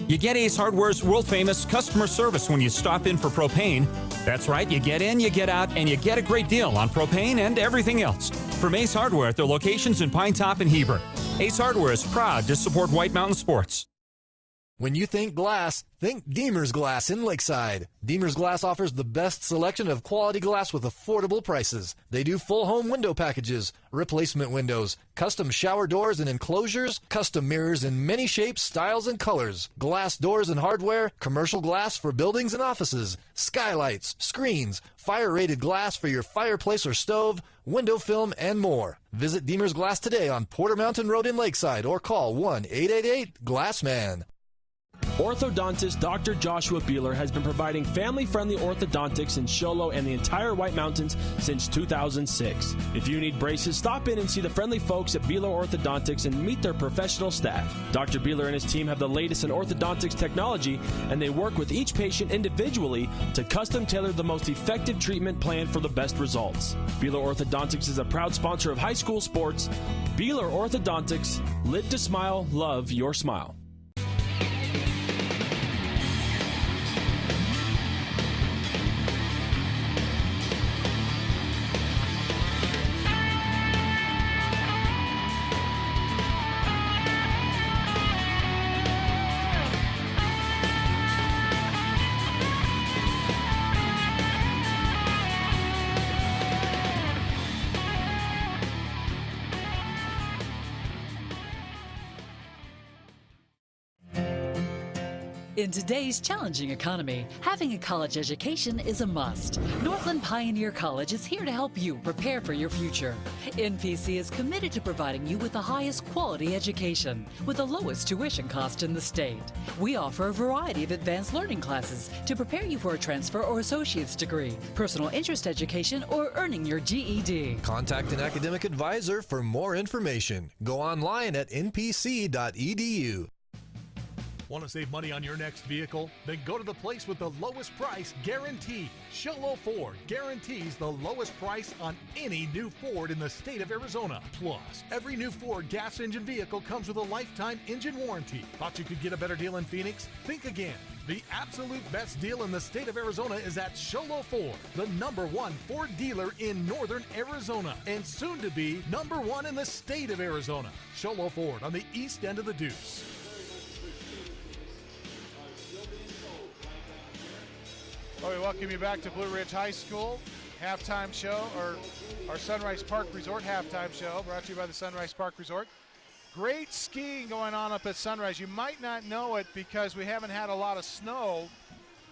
You get Ace Hardware's world-famous customer service when you stop in for propane. That's right, you get in, you get out, and you get a great deal on propane and everything else. From Ace Hardware at their locations in Pine Top and Heber. Ace Hardware is proud to support White Mountain Sports. When you think glass, think Deemer's Glass in Lakeside. Deemer's Glass offers the best selection of quality glass with affordable prices. They do full home window packages, replacement windows, custom shower doors and enclosures, custom mirrors in many shapes, styles, and colors, glass doors and hardware, commercial glass for buildings and offices, skylights, screens, fire-rated glass for your fireplace or stove, window film, and more. Visit Deemer's Glass today on Porter Mountain Road in Lakeside or call 1-888-GLASSMAN. Orthodontist Dr. Joshua Beeler has been providing family-friendly orthodontics in Sholo and the entire White Mountains since 2006. If you need braces, stop in and see the friendly folks at Beeler Orthodontics and meet their professional staff. Dr. Beeler and his team have the latest in orthodontics technology, and they work with each patient individually to custom tailor the most effective treatment plan for the best results. Beeler Orthodontics is a proud sponsor of high school sports. Beeler Orthodontics, live to smile, love your smile. In today's challenging economy, having a college education is a must. Northland Pioneer College is here to help you prepare for your future. NPC is committed to providing you with the highest quality education with the lowest tuition cost in the state. We offer a variety of advanced learning classes to prepare you for a transfer or associate's degree, personal interest education, or earning your GED. Contact an academic advisor for more information. Go online at npc.edu. Want to save money on your next vehicle? Then go to the place with the lowest price guaranteed. Sholo Ford guarantees the lowest price on any new Ford in the state of Arizona. Plus, every new Ford gas engine vehicle comes with a lifetime engine warranty. Thought you could get a better deal in Phoenix? Think again. The absolute best deal in the state of Arizona is at Sholo Ford, the #1 Ford dealer in northern Arizona, and soon to be #1 in the state of Arizona. Sholo Ford on the east end of the Deuce. Well, we welcome you back to Blue Ridge High School halftime show, or our Sunrise Park Resort halftime show, brought to you by the Sunrise Park Resort. great skiing going on up at Sunrise. You might not know it because we haven't had a lot of snow,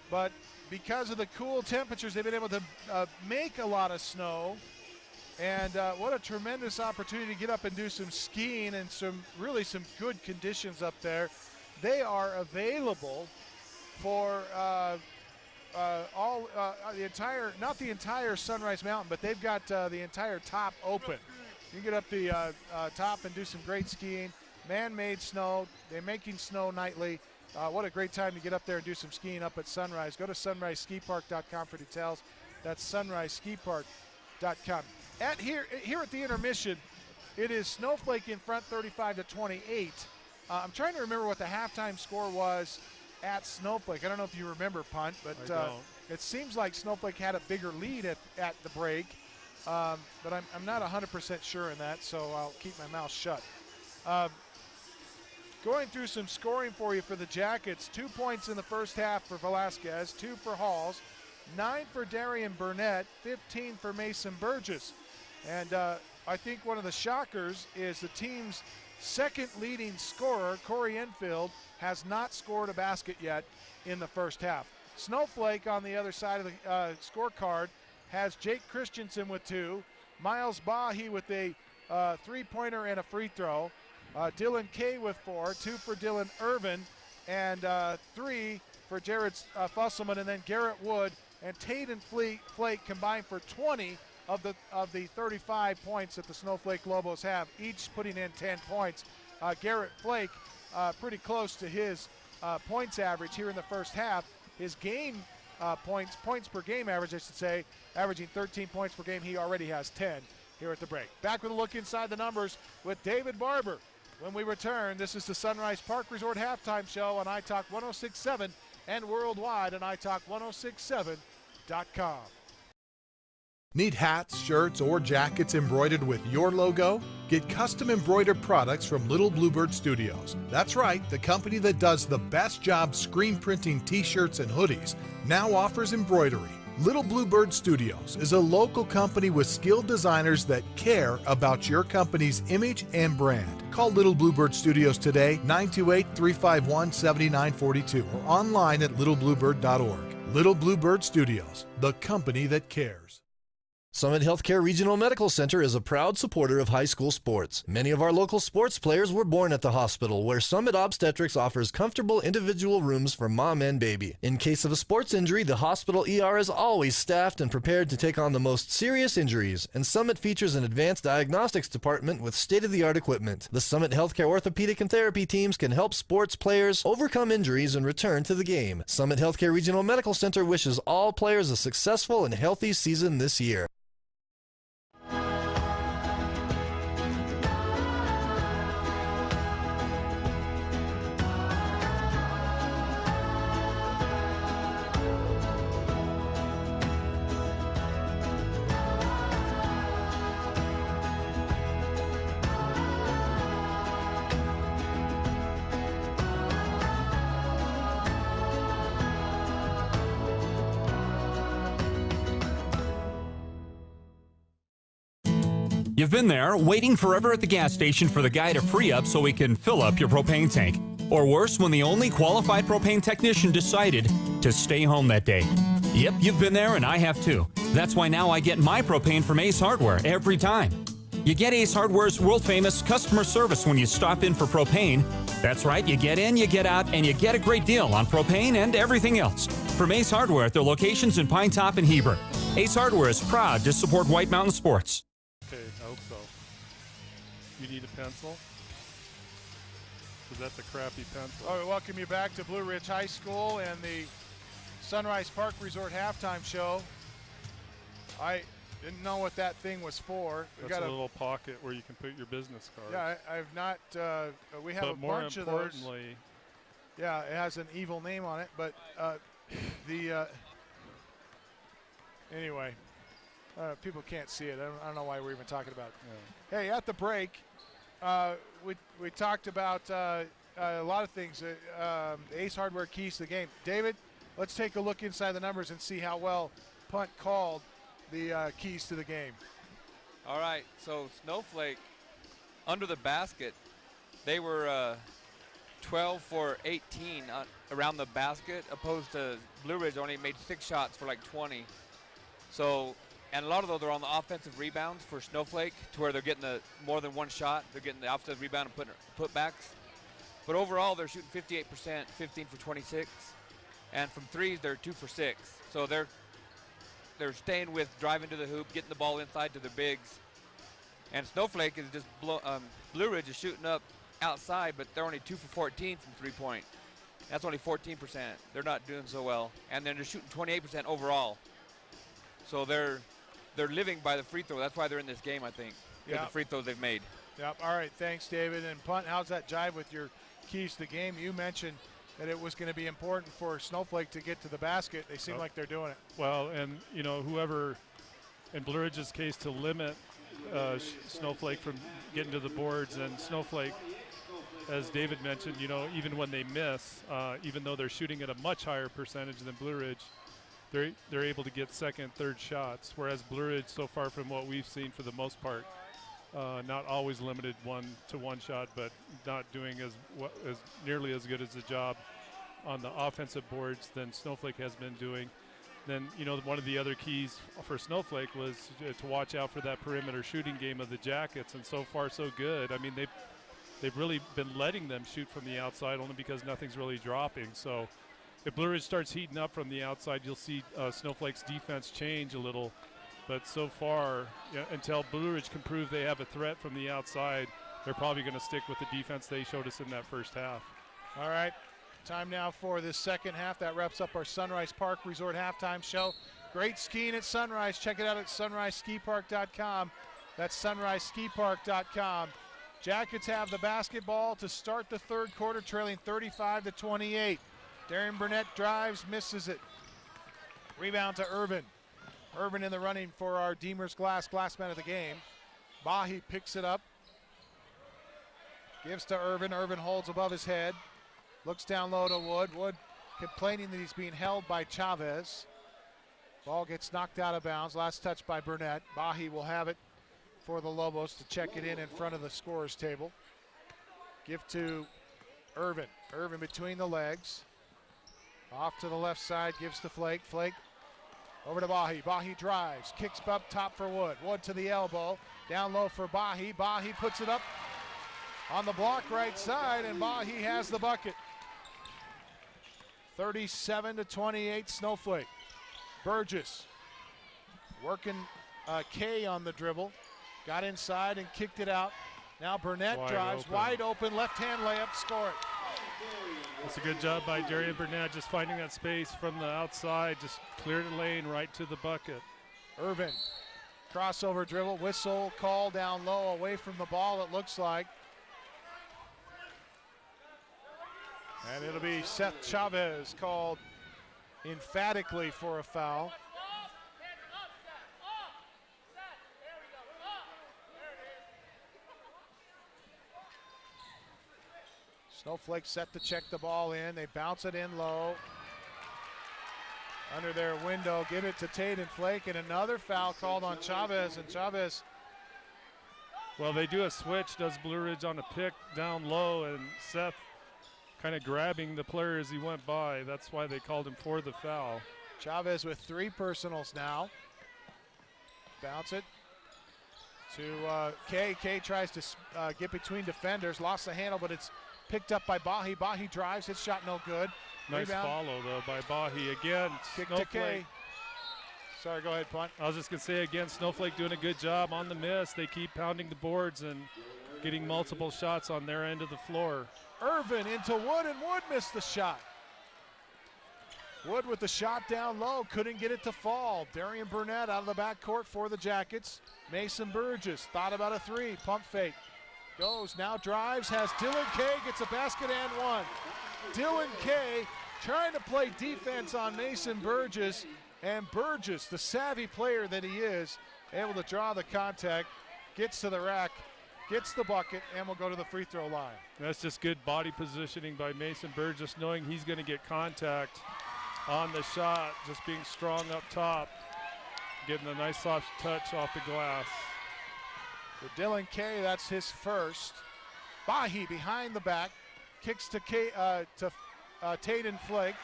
but because of the cool temperatures, they've been able to make a lot of snow. And what a tremendous opportunity to get up and do some skiing and some good conditions up there. They are available for not the entire Sunrise Mountain, but they've got the entire top open. You can get up the top and do some great skiing. Man-made snow. They're making snow nightly. What a great time to get up there and do some skiing up at Sunrise. Go to sunriseskipark.com for details. That's sunriseskipark.com. Here at the intermission, it is Snowflake in front 35-28. I'm trying to remember what the halftime score was at Snowflake. I don't know if you remember, Punt, but it seems like Snowflake had a bigger lead at the break. But I'm not 100% sure in that, so I'll keep my mouth shut. Going through some scoring for you for the Jackets. 2 points in the first half for Velasquez, 2 for Halls, 9 for Darian Burnett, 15 for Mason Burgess. And I think one of the shockers is the team's second leading scorer, Corey Enfield, has not scored a basket yet in the first half. Snowflake on the other side of the scorecard has Jake Christensen with 2, Miles Bahi with a three-pointer and a free throw, Dylan Kay with 4, 2 for Dylan Irvin, and 3 for Jared Fusselman, and then Garrett Wood and Taden Flake combined for 20 of the 35 points that the Snowflake Lobos have, each putting in 10 points. Garrett Flake pretty close to his points average here in the first half. His game points per game average, I should say, averaging 13 points per game. He already has 10 here at the break. Back with a look inside the numbers with David Barber. When we return, this is the Sunrise Park Resort Halftime Show on iTalk 106.7 and worldwide on iTalk1067.com. Need hats, shirts, or jackets embroidered with your logo? Get custom embroidered products from Little Bluebird Studios. That's right, the company that does the best job screen printing t-shirts and hoodies now offers embroidery. Little Bluebird Studios is a local company with skilled designers that care about your company's image and brand. Call Little Bluebird Studios today, 928-351-7942, or online at littlebluebird.org. Little Bluebird Studios, the company that cares. Summit Healthcare Regional Medical Center is a proud supporter of high school sports. Many of our local sports players were born at the hospital, where Summit Obstetrics offers comfortable individual rooms for mom and baby. In case of a sports injury, the hospital ER is always staffed and prepared to take on the most serious injuries, and Summit features an advanced diagnostics department with state-of-the-art equipment. The Summit Healthcare orthopedic and therapy teams can help sports players overcome injuries and return to the game. Summit Healthcare Regional Medical Center wishes all players a successful and healthy season this year. You've been there, waiting forever at the gas station for the guy to free up so he can fill up your propane tank. Or worse, when the only qualified propane technician decided to stay home that day. Yep, you've been there and I have too. That's why now I get my propane from Ace Hardware every time. You get Ace Hardware's world-famous customer service when you stop in for propane. That's right, you get in, you get out, and you get a great deal on propane and everything else. From Ace Hardware at their locations in Pine Top and Heber. Ace Hardware is proud to support White Mountain Sports. Okay, I hope so. You need a pencil? Because that's a crappy pencil. All right, welcome you back to Blue Ridge High School and the Sunrise Park Resort halftime show. I didn't know what that thing was for. That's got a little pocket where you can put your business card. Yeah, I've not. We have a bunch of those. But more importantly, yeah, it has an evil name on it, but anyway. People can't see it. I don't know why we're even talking about it. Yeah. Hey, at the break, we talked about a lot of things. Ace Hardware keys to the game. David, let's take a look inside the numbers and see how well Punt called the keys to the game. All right, so Snowflake under the basket they were 12 for 18 around the basket, opposed to Blue Ridge only made 6 shots for like 20. So, and a lot of those are on the offensive rebounds for Snowflake, to where they're getting more than one shot. They're getting the offensive rebound and putbacks. But overall, they're shooting 58%, 15 for 26. And from threes, they're 2 for 6. So they're staying with driving to the hoop, getting the ball inside to their bigs. And Snowflake is just Blue Ridge is shooting up outside, but they're only 2 for 14 from 3-point. That's only 14%. They're not doing so well. And then they're shooting 28% overall. So they're living by the free throw. That's why they're in this game, I think, because the free throws they've made. Yep. All right. Thanks, David. And Punt, how's that jive with your keys to the game? You mentioned that it was going to be important for Snowflake to get to the basket. They seem like they're doing it. Well, and you know, whoever, in Blue Ridge's case, to limit Snowflake from getting to the boards, and Snowflake, as David mentioned, you know, even when they miss, even though they're shooting at a much higher percentage than Blue Ridge, they're able to get second, third shots, whereas Blue Ridge, so far from what we've seen for the most part, not always limited one shot, but not doing as nearly as good as a job on the offensive boards than Snowflake has been doing. Then, you know, one of the other keys for Snowflake was to watch out for that perimeter shooting game of the Jackets, and so far so good. I mean, they've really been letting them shoot from the outside only because nothing's really dropping. So if Blue Ridge starts heating up from the outside, you'll see Snowflake's defense change a little. But so far, until Blue Ridge can prove they have a threat from the outside, they're probably going to stick with the defense they showed us in that first half. All right. Time now for this second half. That wraps up our Sunrise Park Resort halftime show. Great skiing at Sunrise. Check it out at sunriseskipark.com. That's sunriseskipark.com. Jackets have the basketball to start the third quarter, trailing 35-28. Darian Burnett drives, misses it. Rebound to Irvin. Irvin in the running for our Deemer's Glass man of the game. Bahi picks it up. Gives to Irvin. Irvin holds above his head. Looks down low to Wood. Wood complaining that he's being held by Chavez. Ball gets knocked out of bounds. Last touch by Burnett. Bahi will have it for the Lobos to check it in front of the scorer's table. Give to Irvin. Irvin between the legs. Off to the left side. Gives to Flake. Flake over to Bahi. Bahi drives. Kicks up top for Wood. Wood to the elbow. Down low for Bahi. Bahi puts it up on the block right side, and Bahi has the bucket. 37-28 Snowflake. Burgess working K on the dribble. Got inside and kicked it out. Now Burnett drives, wide open, left-hand layup, score it. That's a good job by Darian Burnett, just finding that space from the outside, just cleared the lane right to the bucket. Irvin, crossover dribble, whistle, call down low, away from the ball it looks like. And it'll be Seth Chavez called emphatically for a foul. Snowflake set to check the ball in. They bounce it in low. Under their window, give it to Tate and Flake, and another foul called on Chavez, and Chavez. Well, they do a switch, does Blue Ridge on a pick down low, and Seth kind of grabbing the player as he went by. That's why they called him for the foul. Chavez with 3 personals now. Bounce it to K. K tries to get between defenders. Lost the handle, but it's picked up by Bahi. Bahi drives. His shot no good. Nice Rebound. follow, though, by Bahi. Again, Kick to K. Sorry, go ahead, Punt. I was just going to say, again, Snowflake doing a good job on the miss. They keep pounding the boards and getting multiple shots on their end of the floor. Irvin into Wood, and Wood missed the shot. Wood with the shot down low, couldn't get it to fall. Darian Burnett out of the backcourt for the Jackets. Mason Burgess thought about a 3, pump fake. Goes, now drives, has Dylan K, gets a basket and one. Dylan K trying to play defense on Mason Burgess, and Burgess, the savvy player that he is, able to draw the contact, gets to the rack, gets the bucket, and will go to the free throw line. That's just good body positioning by Mason Burgess, knowing he's going to get contact on the shot, just being strong up top, getting a nice soft touch off the glass. For Dylan K, that's his first. Bahi behind the back, kicks to Tate and Flake.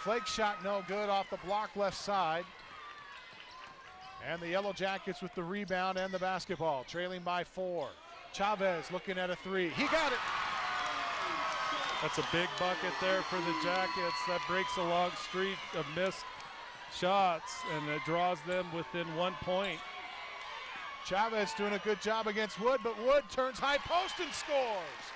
Flake shot no good off the block left side. And the Yellowjackets with the rebound and the basketball, trailing by 4. Chavez looking at a 3. He got it. That's a big bucket there for the Jackets. That breaks a long streak of missed shots, and it draws them within 1 point. Chavez doing a good job against Wood, but Wood turns high post and scores.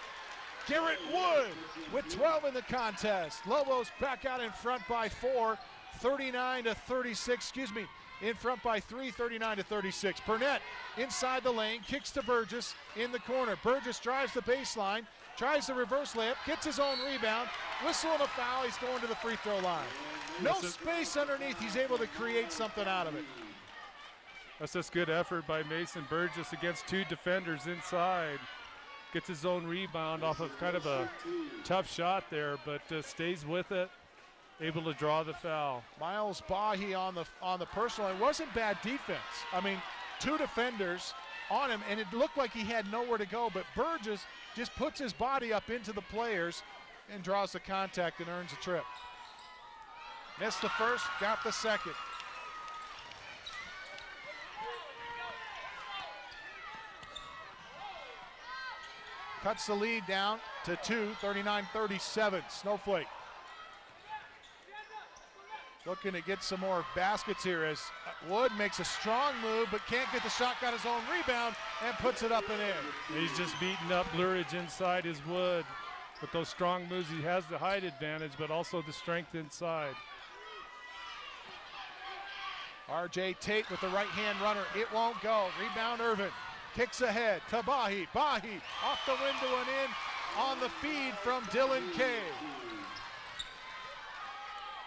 Garrett Wood with 12 in the contest. Lobos back out in front by 4, 39-36, in front by 3, 39-36. Burnett inside the lane, kicks to Burgess in the corner. Burgess drives the baseline, tries the reverse layup, gets his own rebound, whistle and a foul, he's going to the free throw line. No space underneath, he's able to create something out of it. That's just good effort by Mason Burgess against 2 defenders inside. Gets his own rebound off of kind of a tough shot there, but stays with it, able to draw the foul. Miles Bahi on the personal. It wasn't bad defense. I mean, 2 defenders on him, and it looked like he had nowhere to go, but Burgess just puts his body up into the players and draws the contact and earns a trip. Missed the first, got the second. Cuts the lead down to 2, 39-37, Snowflake. Looking to get some more baskets here as Wood makes a strong move but can't get the shot, got his own rebound and puts it up and in. He's just beating up Blue Ridge inside his Wood. With those strong moves, he has the height advantage but also the strength inside. RJ Tate with the right-hand runner. It won't go. Rebound Irvin. Kicks ahead to Bahi. Bahi off the window and in on the feed from Dylan Kay.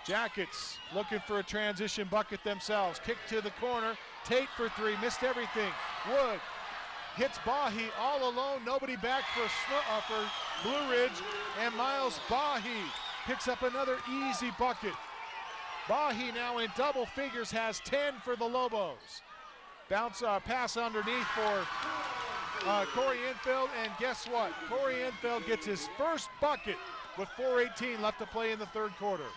Jackets looking for a transition bucket themselves. Kick to the corner. Tate for 3. Missed everything. Wood hits Bahi all alone. Nobody back for Blue Ridge. And Miles Bahi picks up another easy bucket. Bahi now in double figures has 10 for the Lobos. Pass underneath for Corey Enfield, and guess what? Corey Enfield gets his first bucket with 4:18 left to play in the third quarter.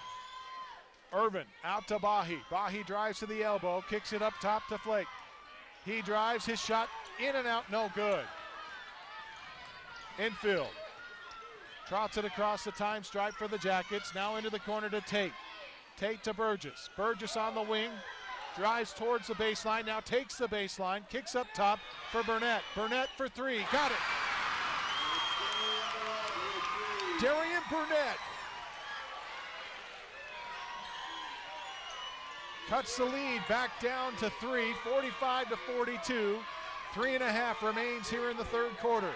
Irvin out to Bahi. Bahi drives to the elbow, kicks it up top to Flake. He drives, his shot in and out, no good. Enfield trots it across the time stripe for the Jackets, now into the corner to Tate. Tate to Burgess. Burgess on the wing. Drives towards the baseline, now takes the baseline, kicks up top for Burnett. Burnett for 3, got it. Darian Burnett cuts the lead back down to 3, 45-42. 3.5 remains here in the third quarter.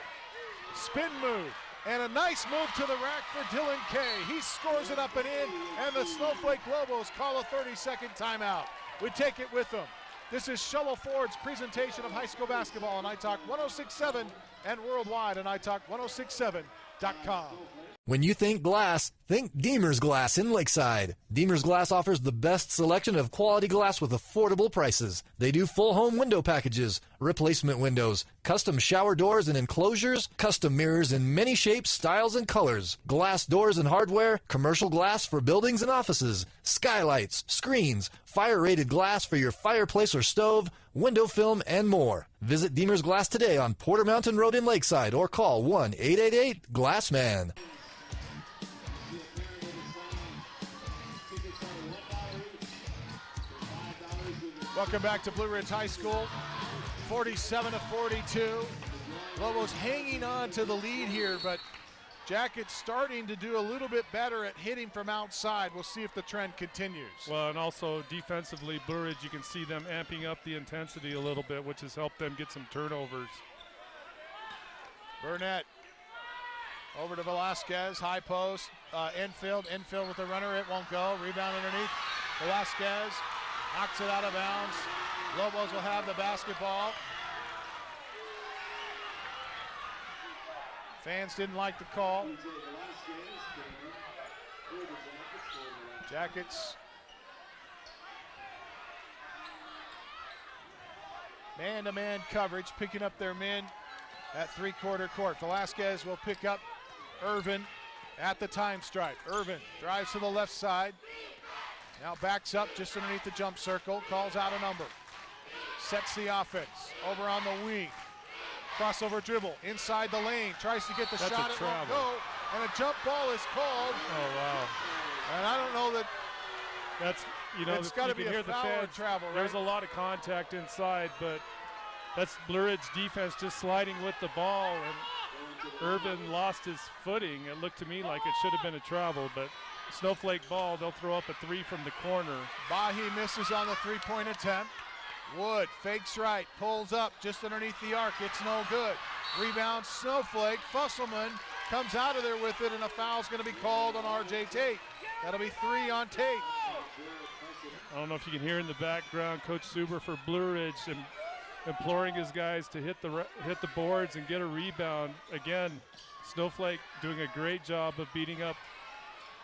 Spin move, and a nice move to the rack for Dylan Kay. He scores it up and in, and the Snowflake Lobos call a 30-second timeout. We take it with them. This is Sholo Ford's presentation of high school basketball on iTalk 106.7 and worldwide on iTalk1067.com. When you think glass, think Deemer's Glass in Lakeside. Deemer's Glass offers the best selection of quality glass with affordable prices. They do full home window packages, replacement windows, custom shower doors and enclosures, custom mirrors in many shapes, styles, and colors, glass doors and hardware, commercial glass for buildings and offices, skylights, screens, fire-rated glass for your fireplace or stove, window film, and more. Visit Deemer's Glass today on Porter Mountain Road in Lakeside or call 1-888-GLASSMAN. Welcome back to Blue Ridge High School, 47-42. Lobos hanging on to the lead here, but Jackets starting to do a little bit better at hitting from outside. We'll see if the trend continues. Well, and also defensively, Blue Ridge, you can see them amping up the intensity a little bit, which has helped them get some turnovers. Burnett over to Velasquez, high post, Enfield with the runner, it won't go. Rebound underneath, Velasquez knocks it out of bounds. Lobos will have the basketball. Fans didn't like the call. Jackets man-to-man coverage, picking up their men at three-quarter court. Velasquez will pick up Irvin at the time stripe. Irvin drives to the left side. Now backs up just underneath the jump circle. Calls out a number. Sets the offense. Over on the wing. Crossover dribble inside the lane. Tries to get the shot. It won't go. And a jump ball is called. Oh, wow. And I don't know that. That's, you know, It's got to be a foul or travel, right? There's a lot of contact inside, but that's Blue Ridge defense just sliding with the ball, and Irvin lost his footing. It looked to me like it should have been a travel, but Snowflake ball, they'll throw up a three from the corner. Bahi misses on the three-point attempt. Wood fakes right, pulls up just underneath the arc. It's no good. Rebound Snowflake. Fusselman comes out of there with it, and a foul's going to be called on R.J. Tate. That'll be 3 on Tate. I don't know if you can hear in the background Coach Suber for Blue Ridge and imploring his guys to hit the boards and get a rebound. Again, Snowflake doing a great job of beating up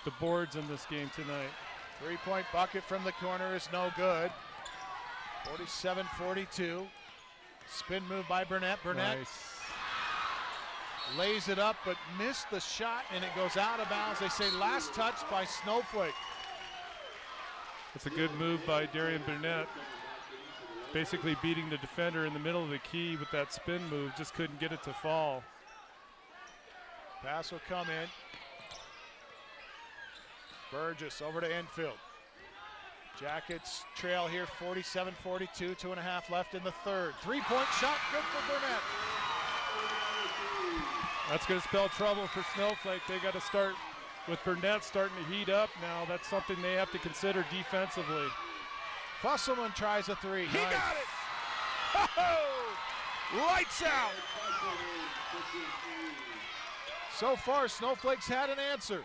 the boards in this game tonight. Three-point bucket from the corner is no good. 47-42. Spin move by Burnett. Burnett lays it up but missed the shot, and it goes out of bounds. They say last touch by Snowflake. It's a good move by Darian Burnett. Basically beating the defender in the middle of the key with that spin move. Just couldn't get it to fall. Pass will come in. Burgess over to Enfield. Jackets trail here 47-42, 2.5 left in the third. Three-point shot, good for Burnett. That's going to spell trouble for Snowflake. They got to start with Burnett starting to heat up now. That's something they have to consider defensively. Fusselman tries a three. He got it! Oh! Lights out! So far, Snowflake's had an answer.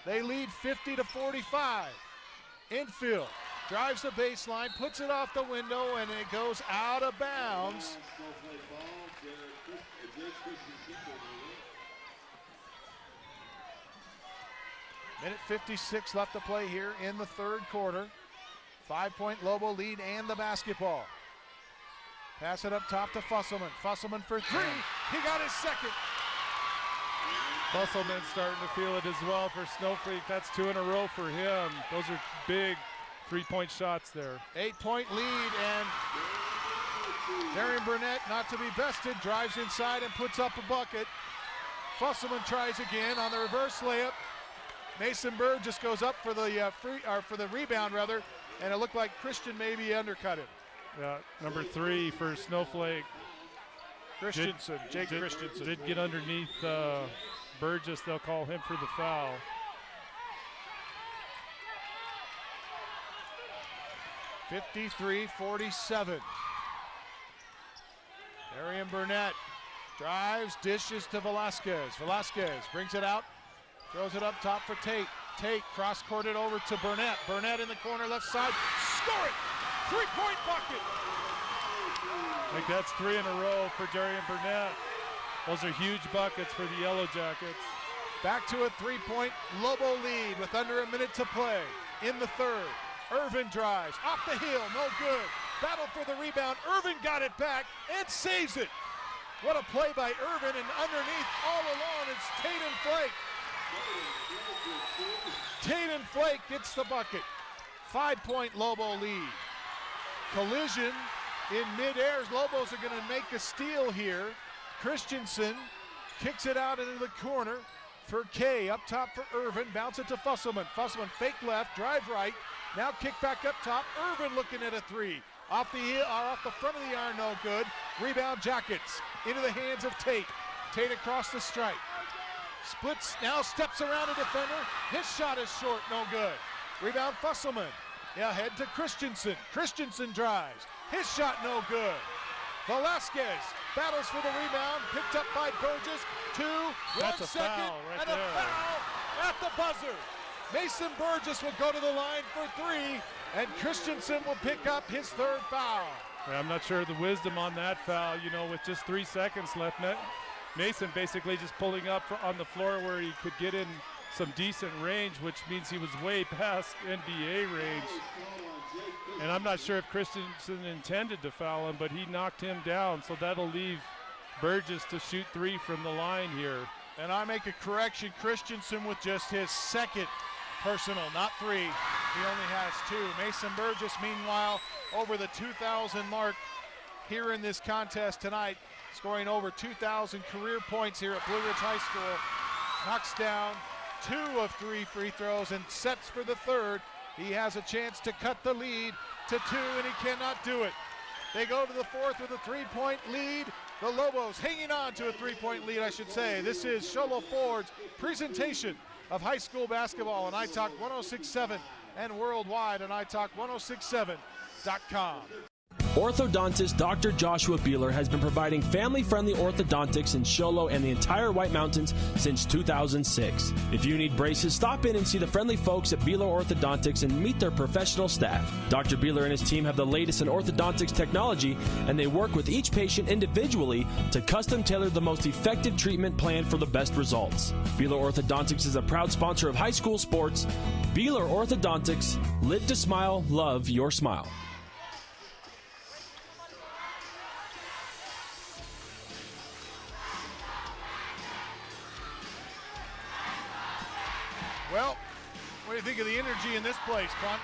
They lead 50-45. Infield drives the baseline, puts it off the window, and it goes out of bounds. Minute 56 left to play here in the third quarter. 5-point Lobo lead and the basketball. Pass it up top to Fusselman. Fusselman for three. He got his second. Fusselman's starting to feel it as well for Snowflake. That's 2 in a row for him. Those are big three-point shots there. 8-point lead, and Darian Burnett, not to be bested, drives inside and puts up a bucket. Fusselman tries again on the reverse layup. Mason Burgess goes up for the rebound rather, and it looked like Christian maybe undercut him. Yeah, number 3 for Snowflake. Christensen, Jake Christensen. Did get underneath Burgess. They'll call him for the foul. 53-47. Darian Burnett drives, dishes to Velasquez. Velasquez brings it out, throws it up top for Tate. Tate cross-courted over to Burnett. Burnett in the corner left side. Score it! Three-point bucket! I think that's 3 in a row for Darian Burnett. Those are huge buckets for the Yellowjackets. Back to a three-point Lobo lead with under a minute to play in the third. Irvin drives, off the heel, no good. Battle for the rebound. Irvin got it back and saves it. What a play by Irvin, and underneath all alone it's Tate and Flake. Tate and Flake gets the bucket. 5-point Lobo lead. Collision in midair. Lobos are going to make a steal here. Christensen kicks it out into the corner for Kay. Up top for Irvin. Bounce it to Fusselman. Fusselman fake left, drive right. Now kick back up top. Irvin looking at a three. Off the heel, off the front of the iron, no good. Rebound Jackets into the hands of Tate. Tate across the stripe. Splits, now steps around a defender. His shot is short, no good. Rebound Fusselman. Ahead to Christensen. Christensen drives. His shot no good. Velasquez battles for the rebound, picked up by Burgess. 2, 1 second, right and there. a foul at the buzzer. Mason Burgess will go to the line for 3, and Christensen will pick up his third foul. Yeah, I'm not sure of the wisdom on that foul. You know, with just 3 seconds left, Mason basically just pulling up on the floor where he could get in some decent range, which means he was way past NBA range. And I'm not sure if Christensen intended to foul him, but he knocked him down, so that'll leave Burgess to shoot 3 from the line here. And I make a correction. Christensen with just his second personal, not 3. He only has 2. Mason Burgess, meanwhile, over the 2,000 mark here in this contest tonight, scoring over 2,000 career points here at Blue Ridge High School. Knocks down 2 of 3 free throws and sets for the third. He has a chance to cut the lead to 2, and he cannot do it. They go to the fourth with a 3-point lead. The Lobos hanging on to a 3-point lead, I should say. This is Sholo Ford's presentation of high school basketball on iTalk 106.7 and worldwide on iTalk1067.com. Orthodontist Dr. Joshua Beeler has been providing family-friendly orthodontics in Show Low and the entire White Mountains since 2006. If you need braces, stop in and see the friendly folks at Beeler Orthodontics and meet their professional staff. Dr. Beeler and his team have the latest in orthodontics technology, and they work with each patient individually to custom tailor the most effective treatment plan for the best results. Beeler Orthodontics is a proud sponsor of high school sports. Beeler Orthodontics, live to smile, love your smile. Well, what do you think of the energy in this place, Punt?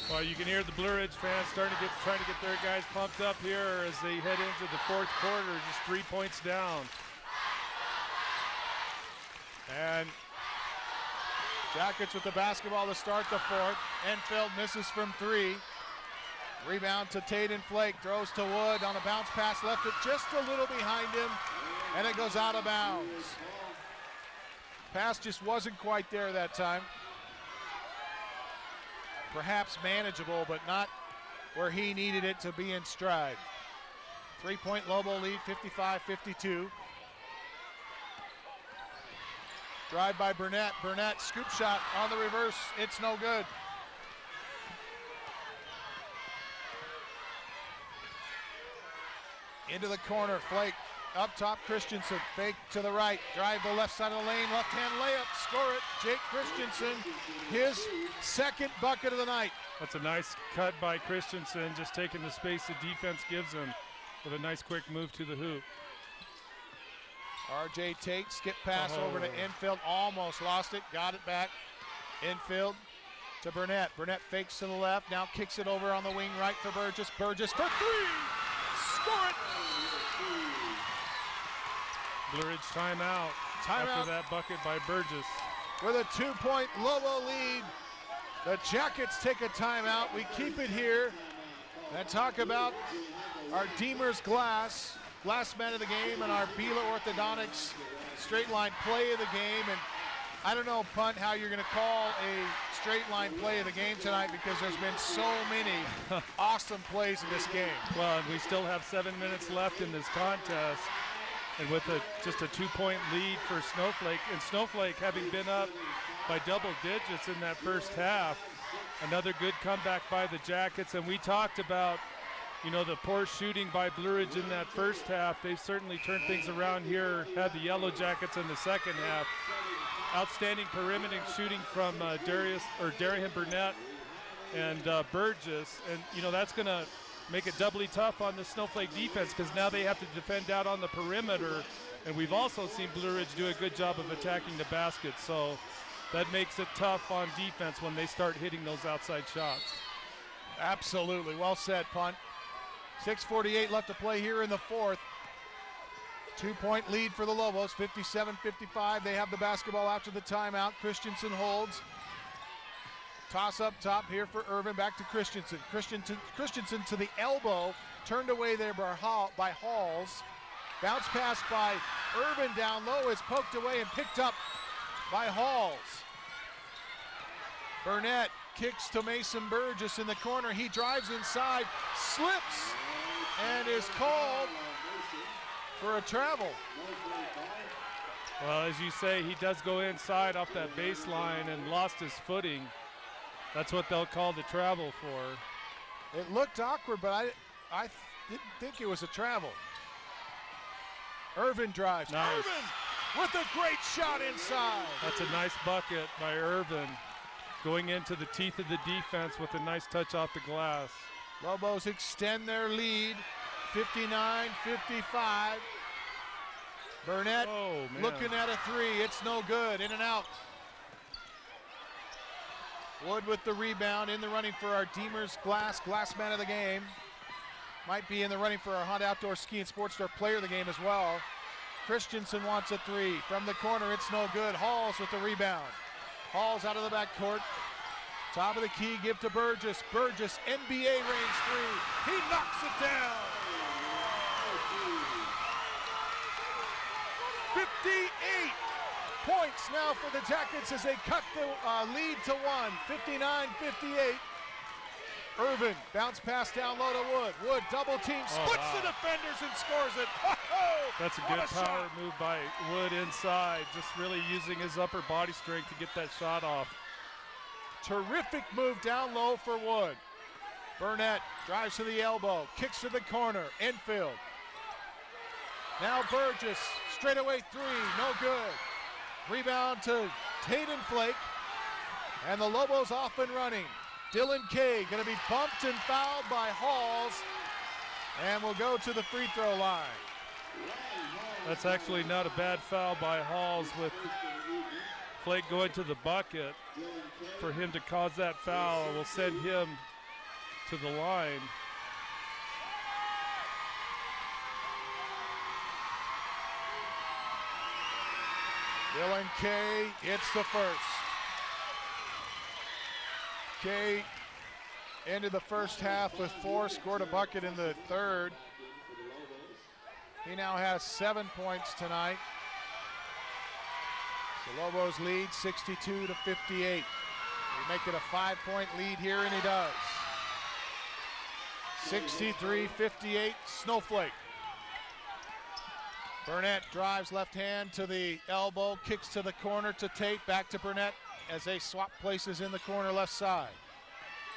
Well, you can hear the Blue Ridge fans trying to get their guys pumped up here as they head into the fourth quarter, just 3 points down. And Jackets with the basketball to start the fourth. Enfield misses from 3. Rebound to Taden Flake, throws to Wood on a bounce pass, left it just a little behind him, and it goes out of bounds. Pass just wasn't quite there that time. Perhaps manageable, but not where he needed it to be in stride. 3-point Lobo lead, 55-52. Drive by Burnett. Burnett, scoop shot on the reverse. It's no good. Into the corner, Flake. Up top, Christensen, fake to the right, drive the left side of the lane, left-hand layup, score it. Jake Christensen, his second bucket of the night. That's a nice cut by Christensen, just taking the space the defense gives him with a nice quick move to the hoop. R.J. Tate, skip pass over to Enfield, almost lost it, got it back. Enfield to Burnett. Burnett fakes to the left, now kicks it over on the wing right for Burgess. Burgess for 3, score it. Blue Ridge timeout after that bucket by Burgess. With a 2-point Lobo lead, the Jackets take a timeout. We keep it here and talk about our Deemer's Glass man of the game and our Beeler Orthodontics straight line play of the game. And I don't know, Punt, how you're going to call a straight line play of the game tonight, because there's been so many awesome plays in this game. Well, and we still have 7 minutes left in this contest. And with just a 2-point lead for Snowflake, and Snowflake having been up by double digits in that first half, another good comeback by the Jackets. And we talked about, the poor shooting by Blue Ridge in that first half. They've certainly turned things around here, had the Yellowjackets in the second half. Outstanding perimeter shooting from Darian Burnett and Burgess, and that's going to make it doubly tough on the Snowflake defense, because now they have to defend out on the perimeter, and we've also seen Blue Ridge do a good job of attacking the basket, so that makes it tough on defense when they start hitting those outside shots. Absolutely, well said, Punt. 6:48 left to play here in the fourth. 2-point lead for the Lobos, 57-55. They have the basketball after the timeout. Christensen holds. Toss up top here for Irvin, back to Christensen. Christensen to the elbow, turned away there by Halls. Bounce pass by Irvin down low is poked away and picked up by Halls. Burnett kicks to Mason Burgess in the corner. He drives inside, slips, and is called for a travel. Well, as you say, he does go inside off that baseline and lost his footing. That's what they'll call the travel for. It looked awkward, but I didn't think it was a travel. Irvin drives. Nice. Irvin with a great shot inside. That's a nice bucket by Irvin, going into the teeth of the defense with a nice touch off the glass. Lobos extend their lead, 59-55. Burnett looking at a three. It's no good. In and out. Wood with the rebound, in the running for our Deemers Glass man of the game. Might be in the running for our Honda Outdoor Ski and Sports Store player of the game as well. Christensen wants a three. From the corner, it's no good. Halls with the rebound. Halls out of the backcourt. Top of the key, give to Burgess. Burgess, NBA range three. He knocks it down. 58 points now for the Jackets as they cut the lead to one. 59-58. Irvin, bounce pass down low to Wood. Wood double team, splits the defenders and scores it. That's a good power move by Wood inside, just really using his upper body strength to get that shot off. Terrific move down low for Wood. Burnett drives to the elbow, kicks to the corner, infield. Now Burgess, straightaway three, no good. Rebound to Taden Flake, and the Lobos off and running. Dylan Kay going to be bumped and fouled by Halls, and will go to the free throw line. That's actually not a bad foul by Halls, with Flake going to the bucket. For him to cause that foul will send him to the line. Dylan Kay hits the first. Kay ended the first half with 4, scored a bucket in the third. He now has 7 points tonight. The Lobos lead 62-58. They make it a 5-point lead here, and he does. 63-58, Snowflake. Burnett drives left hand to the elbow, kicks to the corner to Tate, back to Burnett as they swap places in the corner left side.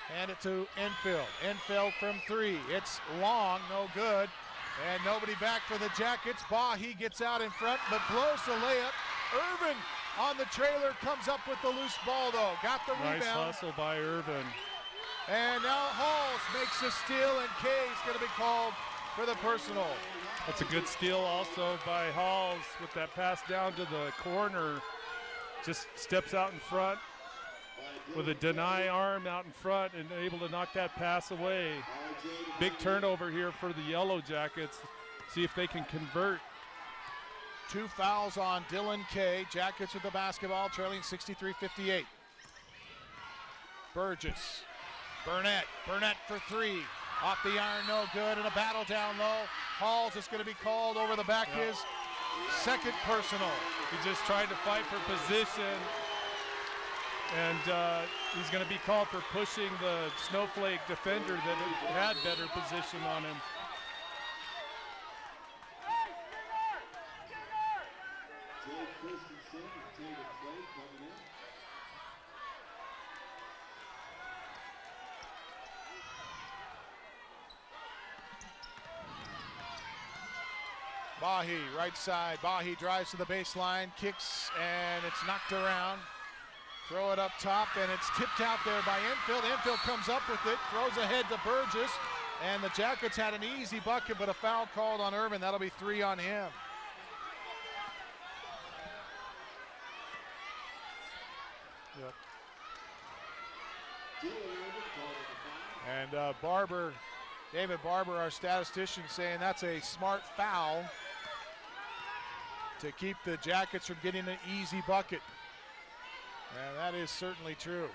Hand it to Enfield. Enfield from three. It's long, no good. And nobody back for the Jackets. Bahi gets out in front, but blows the layup. Irvin on the trailer comes up with the loose ball, though. Got the rebound. Nice hustle by Irvin. And now Halls makes a steal, and Kay's going to be called for the personal. That's a good steal also by Halls with that pass down to the corner. Just steps out in front with a deny arm out in front and able to knock that pass away. Big turnover here for the Yellowjackets. See if they can convert. 2 fouls on Dylan Kay. Jackets with the basketball, trailing 63-58. Burgess. Burnett for three. Off the iron, no good, and a battle down low. Halls is going to be called over the back, his second personal. He just tried to fight for position, and he's going to be called for pushing the Snowflake defender that had better position on him. Bahi, right side. Bahi drives to the baseline, kicks, and it's knocked around. Throw it up top, and it's tipped out there by Enfield. Enfield comes up with it, throws ahead to Burgess, and the Jackets had an easy bucket, but a foul called on Irvin. That'll be 3 on him. Yep. And David Barber, our statistician, saying that's a smart foul to keep the Jackets from getting an easy bucket. And that is certainly true.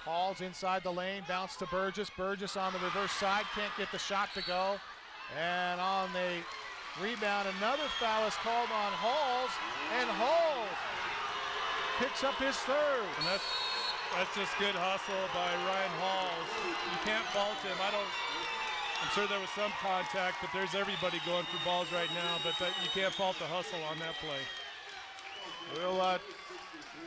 Halls inside the lane, bounce to Burgess. Burgess on the reverse side, can't get the shot to go. And on the rebound, another foul is called on Halls, and Halls picks up his third. And that's just good hustle by Ryan Halls. You can't fault him. I'm sure there was some contact, but there's everybody going for balls right now, but you can't fault the hustle on that play. We'll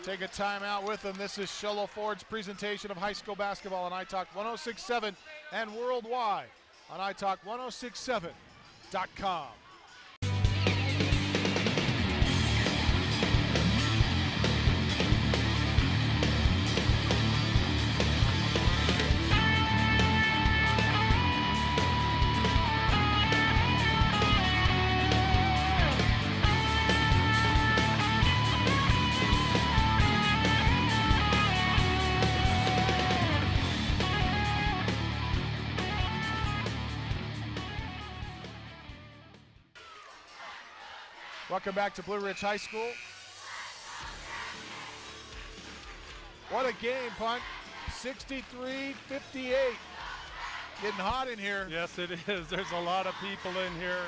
take a timeout with them. This is Sholo Ford's presentation of high school basketball on iTalk 106.7 and worldwide on iTalk1067.com. Welcome back to Blue Ridge High School. What a game, punt. 63-58. Getting hot in here. Yes, it is. There's a lot of people in here.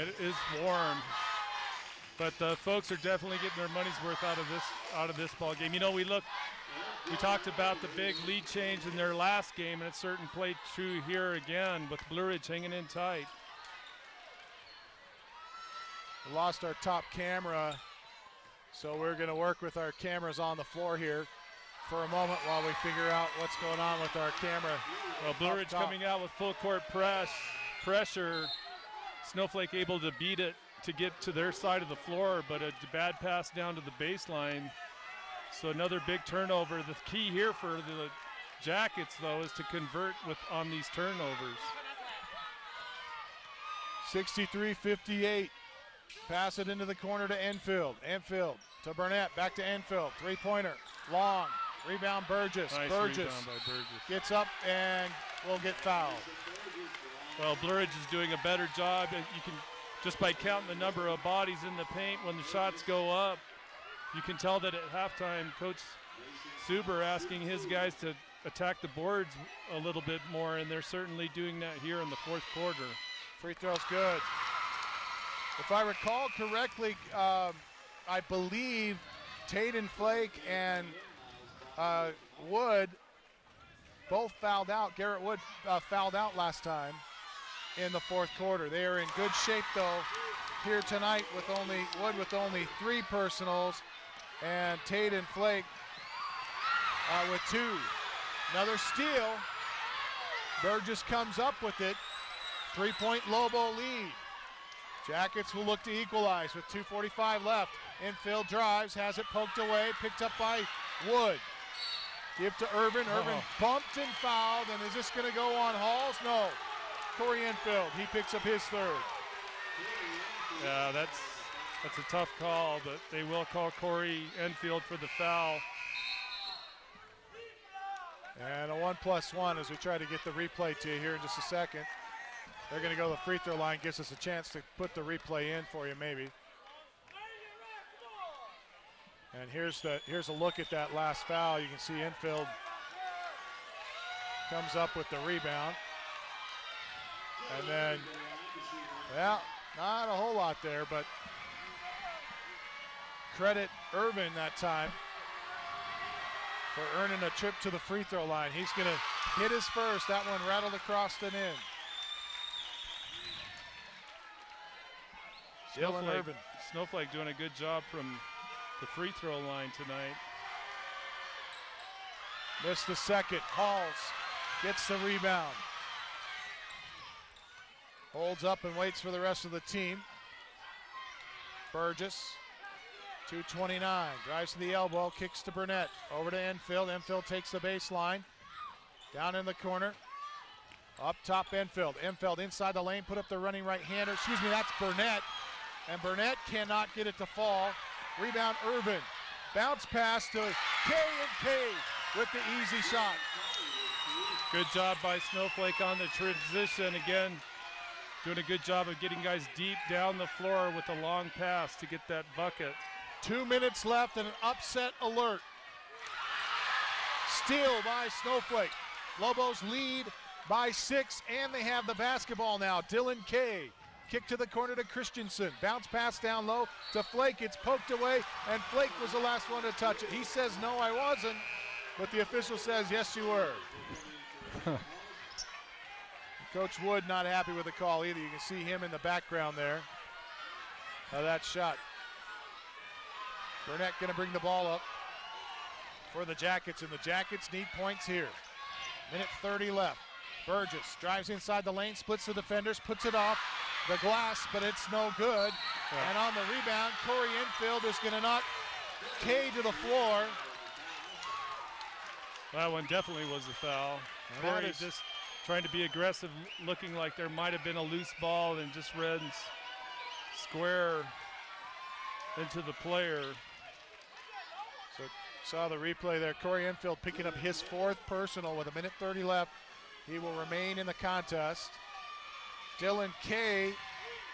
It is warm. But the folks are definitely getting their money's worth out of this ball game. You know, we talked about the big lead change in their last game, and it certainly played true here again with Blue Ridge hanging in tight. We lost our top camera, so we're going to work with our cameras on the floor here for a moment while we figure out what's going on with our camera. Well, Blue Ridge coming out with full court pressure. Snowflake able to beat it to get to their side of the floor, but a bad pass down to the baseline. So another big turnover. The key here for the Jackets, though, is to convert on these turnovers. 63-58. Pass it into the corner to Enfield. Enfield to Burnett. Back to Enfield. Three-pointer. Long. Rebound Burgess. Nice Burgess rebound by Burgess. Gets up and will get fouled. Well, Blue Ridge is doing a better job. You can, just by counting the number of bodies in the paint when the shots go up, you can tell that at halftime, Coach Suber asking his guys to attack the boards a little bit more, and they're certainly doing that here in the fourth quarter. Free throw's good. If I recall correctly, I believe Taden Flake and Wood both fouled out. Garrett Wood fouled out last time in the fourth quarter. They are in good shape, though, here tonight with Wood with only 3 personals, and Taden Flake with 2. Another steal. Burgess comes up with it. 3-point Lobo lead. Jackets will look to equalize with 2:45 left. Infield drives, has it poked away, picked up by Wood. Give to Irvin. Irvin bumped and fouled, and is this going to go on Halls? No. Corey Enfield, he picks up his 3rd. Yeah, that's a tough call, but they will call Corey Enfield for the foul. And a 1+1 as we try to get the replay to you here in just a second. They're going to go to the free throw line, gives us a chance to put the replay in for you maybe. And here's a look at that last foul. You can see Enfield comes up with the rebound. And then, well, not a whole lot there, but credit Irvin that time for earning a trip to the free throw line. He's going to hit his first. That one rattled across and in. Snowflake doing a good job from the free throw line tonight. Missed the second. Halls gets the rebound. Holds up and waits for the rest of the team. Burgess, 2:29, drives to the elbow, kicks to Burnett. Over to Enfield. Enfield takes the baseline. Down in the corner. Up top, Enfield. Enfield inside the lane, put up the running right-hander. Excuse me, that's Burnett. And Burnett cannot get it to fall. Rebound, Irvin. Bounce pass to K with the easy shot. Good job by Snowflake on the transition. Again, doing a good job of getting guys deep down the floor with a long pass to get that bucket. 2 minutes left and an upset alert. Steal by Snowflake. Lobos lead by 6, and they have the basketball now. Dylan Kay. Kick to the corner to Christensen. Bounce pass down low to Flake. It's poked away, and Flake was the last one to touch it. He says, no, I wasn't. But the official says, yes, you were. Coach Wood not happy with the call either. You can see him in the background there of that shot. Burnett going to bring the ball up for the Jackets, and the Jackets need points here. Minute 30 left. Burgess drives inside the lane, splits the defenders, puts it off the glass, but it's no good. Yeah. And on the rebound, Corey Enfield is going to knock Kay to the floor. That one definitely was a foul. Corey just trying to be aggressive, looking like there might have been a loose ball and just ran square into the player. So saw the replay there. Corey Enfield picking up his 4th personal with a minute 30 left. He will remain in the contest. Dylan Kay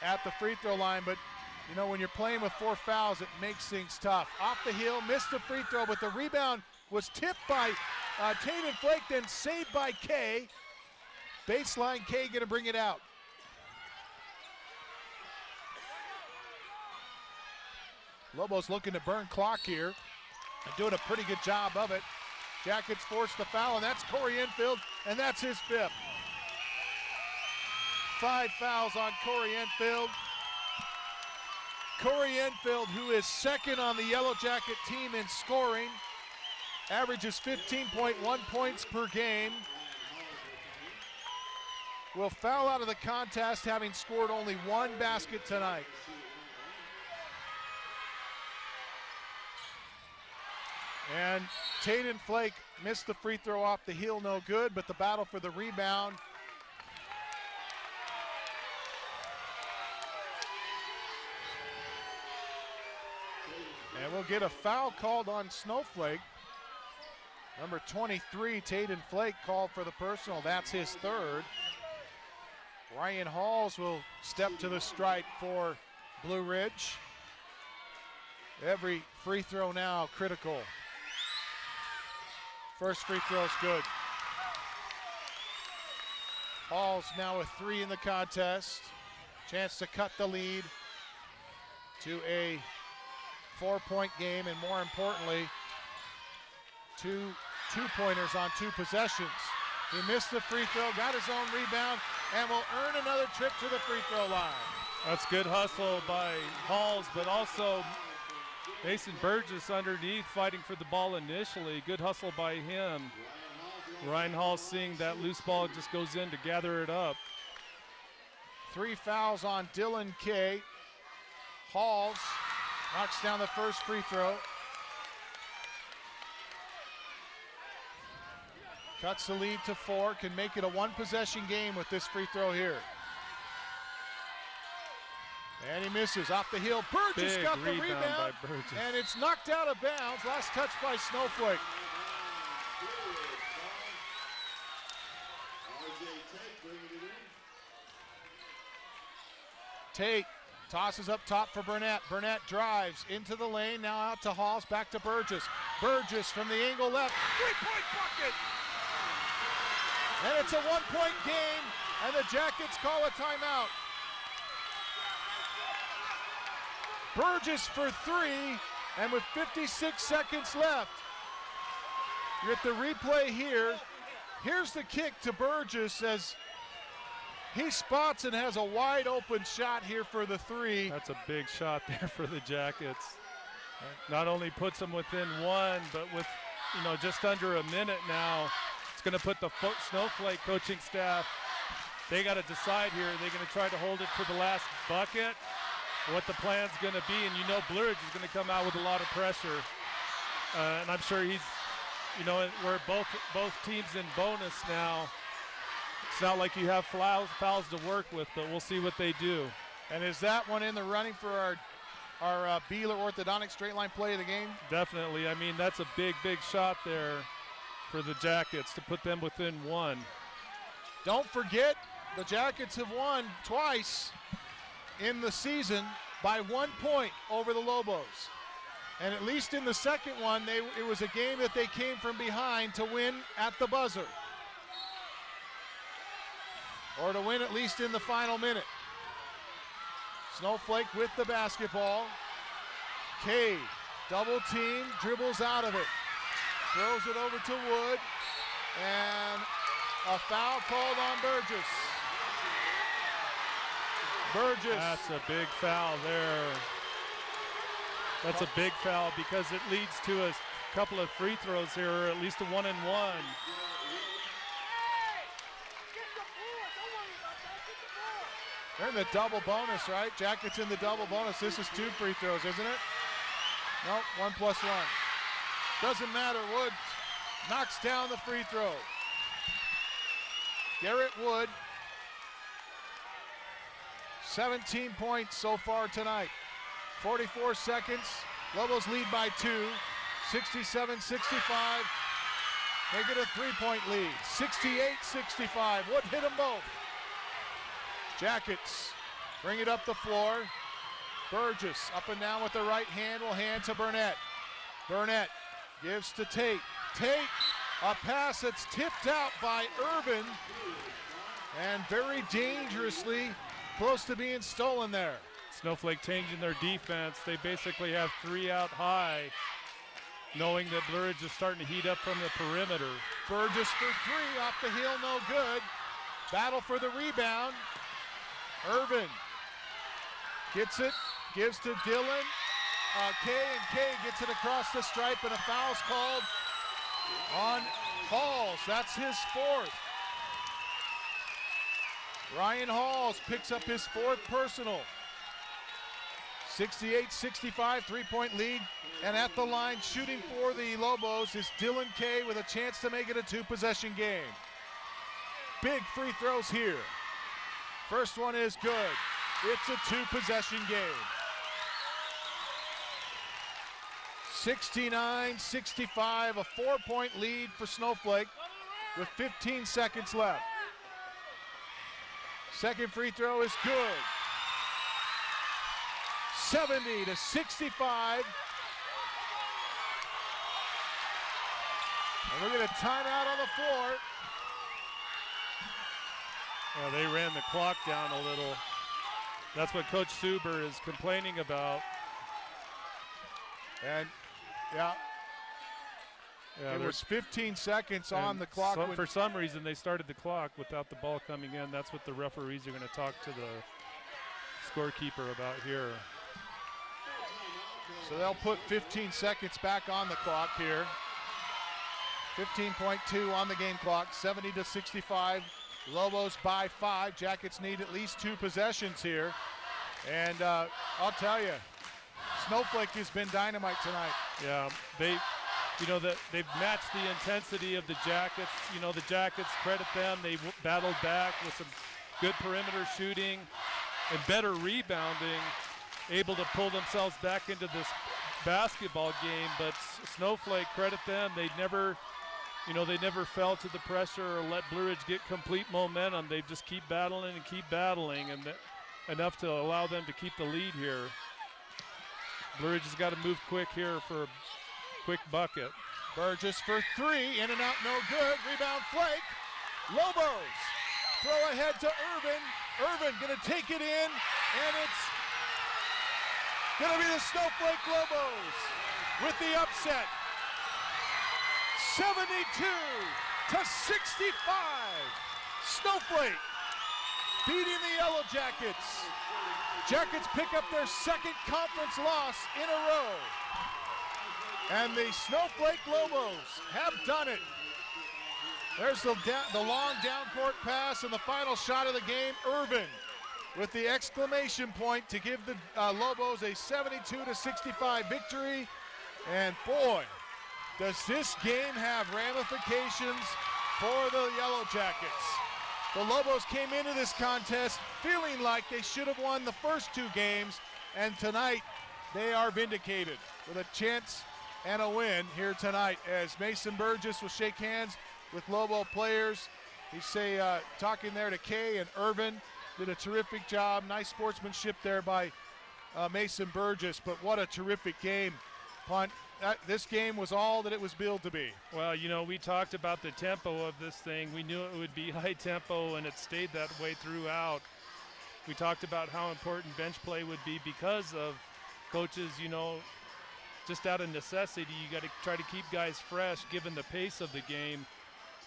at the free throw line, but You know, when you're playing with 4 fouls, it makes things tough. Off the heel, missed the free throw, but the rebound was tipped by Tatum Flake, then saved by Kay. Baseline, Kay gonna bring it out. Lobos looking to burn clock here and doing a pretty good job of it. Jackets forced the foul, and that's Corey Enfield, and that's his 5th. 5 fouls on Corey Enfield. Corey Enfield, who is 2nd on the Yellow Jacket team in scoring, averages 15.1 points per game, will foul out of the contest, having scored only 1 basket tonight. And Tatum Flake missed the free throw off the heel, no good, but the battle for the rebound. And we'll get a foul called on Snowflake. Number 23, Tatum Flake, called for the personal. That's his 3rd. Ryan Halls will step to the stripe for Blue Ridge. Every free throw now critical. First free throw is good. Halls now with 3 in the contest. Chance to cut the lead to a 4-point game, and more importantly, two two-pointers on 2 possessions. He missed the free throw, got his own rebound, and will earn another trip to the free throw line. That's good hustle by Halls, but also Mason Burgess underneath fighting for the ball initially. Good hustle by him. Ryan Halls seeing that loose ball, just goes in to gather it up. 3 fouls on Dylan Kay. Halls knocks down the first free throw. Cuts the lead to 4, can make it a 1-possession game with this free throw here. And he misses off the heel. Burgess Big got the rebound, by Burgess. and it's knocked out of bounds. Last touch by Snowflake. Tate tosses up top for Burnett. Burnett drives into the lane, now out to Halls, back to Burgess. Burgess from the angle left, 3-point bucket! And it's a 1-point game, and the Jackets call a timeout. Burgess for 3, and with 56 seconds left. You get the replay here. Here's the kick to Burgess as he spots and has a wide open shot here for the 3. That's a big shot there for the Jackets. Not only puts them within 1, but with, you know, just under a minute now, it's going to put the Snowflake coaching staff, they got to decide here. They're going to try to hold it for the last bucket, what the plan's going to be, and you know Blue Ridge is going to come out with a lot of pressure. And I'm sure he's, you know, we're both teams in bonus now. It's not like you have fouls to work with, but we'll see what they do. And is that one in the running for our Beeler orthodontic straight line play of the game? Definitely. I mean, that's a big shot there for the Jackets to put them within 1. Don't forget, the Jackets have won twice in the season by 1 point over the Lobos. And at least in the second one, it was a game that they came from behind to win at the buzzer. Or to win at least in the final minute. Snowflake with the basketball. Kay, double team, dribbles out of it. Throws it over to Wood. And a foul called on Burgess. Burgess. That's a big foul there. That's a big foul because it leads to a couple of free throws here, or at least a 1-and-1. They're in the double bonus, right? Jackets in the double bonus. This is 2 free throws, isn't it? Nope, 1 + 1. Doesn't matter. Wood knocks down the free throw. Garrett Wood, 17 points so far tonight. 44 seconds. Lobos lead by 2. 67-65. Make it a 3-point lead. 68-65. Wood hit them both. Jackets bring it up the floor. Burgess up and down with the right hand, will hand to Burnett. Burnett gives to Tate. Tate, a pass that's tipped out by Irvin, and very dangerously close to being stolen there. Snowflake changing their defense. They basically have 3 out high, knowing that Blue Ridge is starting to heat up from the perimeter. Burgess for 3, off the heel, no good. Battle for the rebound. Irvin gets it, gives to Dylan. Kay, and Kay gets it across the stripe, and a foul's called on Halls. That's his 4th. Ryan Halls picks up his 4th personal. 68-65, 3-point lead. And at the line, shooting for the Lobos, is Dylan Kay with a chance to make it a 2-possession game. Big free throws here. First one is good. It's a 2-possession game. 69-65, a 4-point lead for Snowflake with 15 seconds left. Second free throw is good. 70-65. And we're going to timeout on the floor. Well, they ran the clock down a little. That's what Coach Suber is complaining about. And it was 15 seconds on the clock. For some reason, they started the clock without the ball coming in. That's what the referees are going to talk to the scorekeeper about here. So they'll put 15 seconds back on the clock here. 15.2 on the game clock, 70-65. Lobos by 5. Jackets need at least 2 possessions here. And I'll tell you, Snowflake has been dynamite tonight. Yeah, they've matched the intensity of the Jackets. The Jackets, credit them. They battled back with some good perimeter shooting and better rebounding, able to pull themselves back into this basketball game. But Snowflake, credit them. They never fell to the pressure or let Blue Ridge get complete momentum. They just keep battling, and enough to allow them to keep the lead here. Blue Ridge has got to move quick here for a quick bucket. Burgess for 3, in and out, no good. Rebound Flake. Lobos throw ahead to Irvin. Irvin gonna take it in, and it's gonna be the Snowflake Lobos with the upset. 72-65. Snowflake beating the Yellowjackets. Jackets pick up their 2nd conference loss in a row. And the Snowflake Lobos have done it. There's the long down court pass and the final shot of the game. Irvin with the exclamation point to give the Lobos a 72-65 victory. And boy, does this game have ramifications for the Yellowjackets. The Lobos came into this contest feeling like they should have won the first 2 games, and tonight they are vindicated with a chance and a win here tonight, as Mason Burgess will shake hands with Lobo players. He's talking there to Kay and Irvin. Did a terrific job. Nice sportsmanship there by Mason Burgess, but what a terrific game. This game was all that it was billed to be. Well, we talked about the tempo of this thing. We knew it would be high tempo, and it stayed that way throughout. We talked about how important bench play would be because of coaches, just out of necessity. You got to try to keep guys fresh given the pace of the game.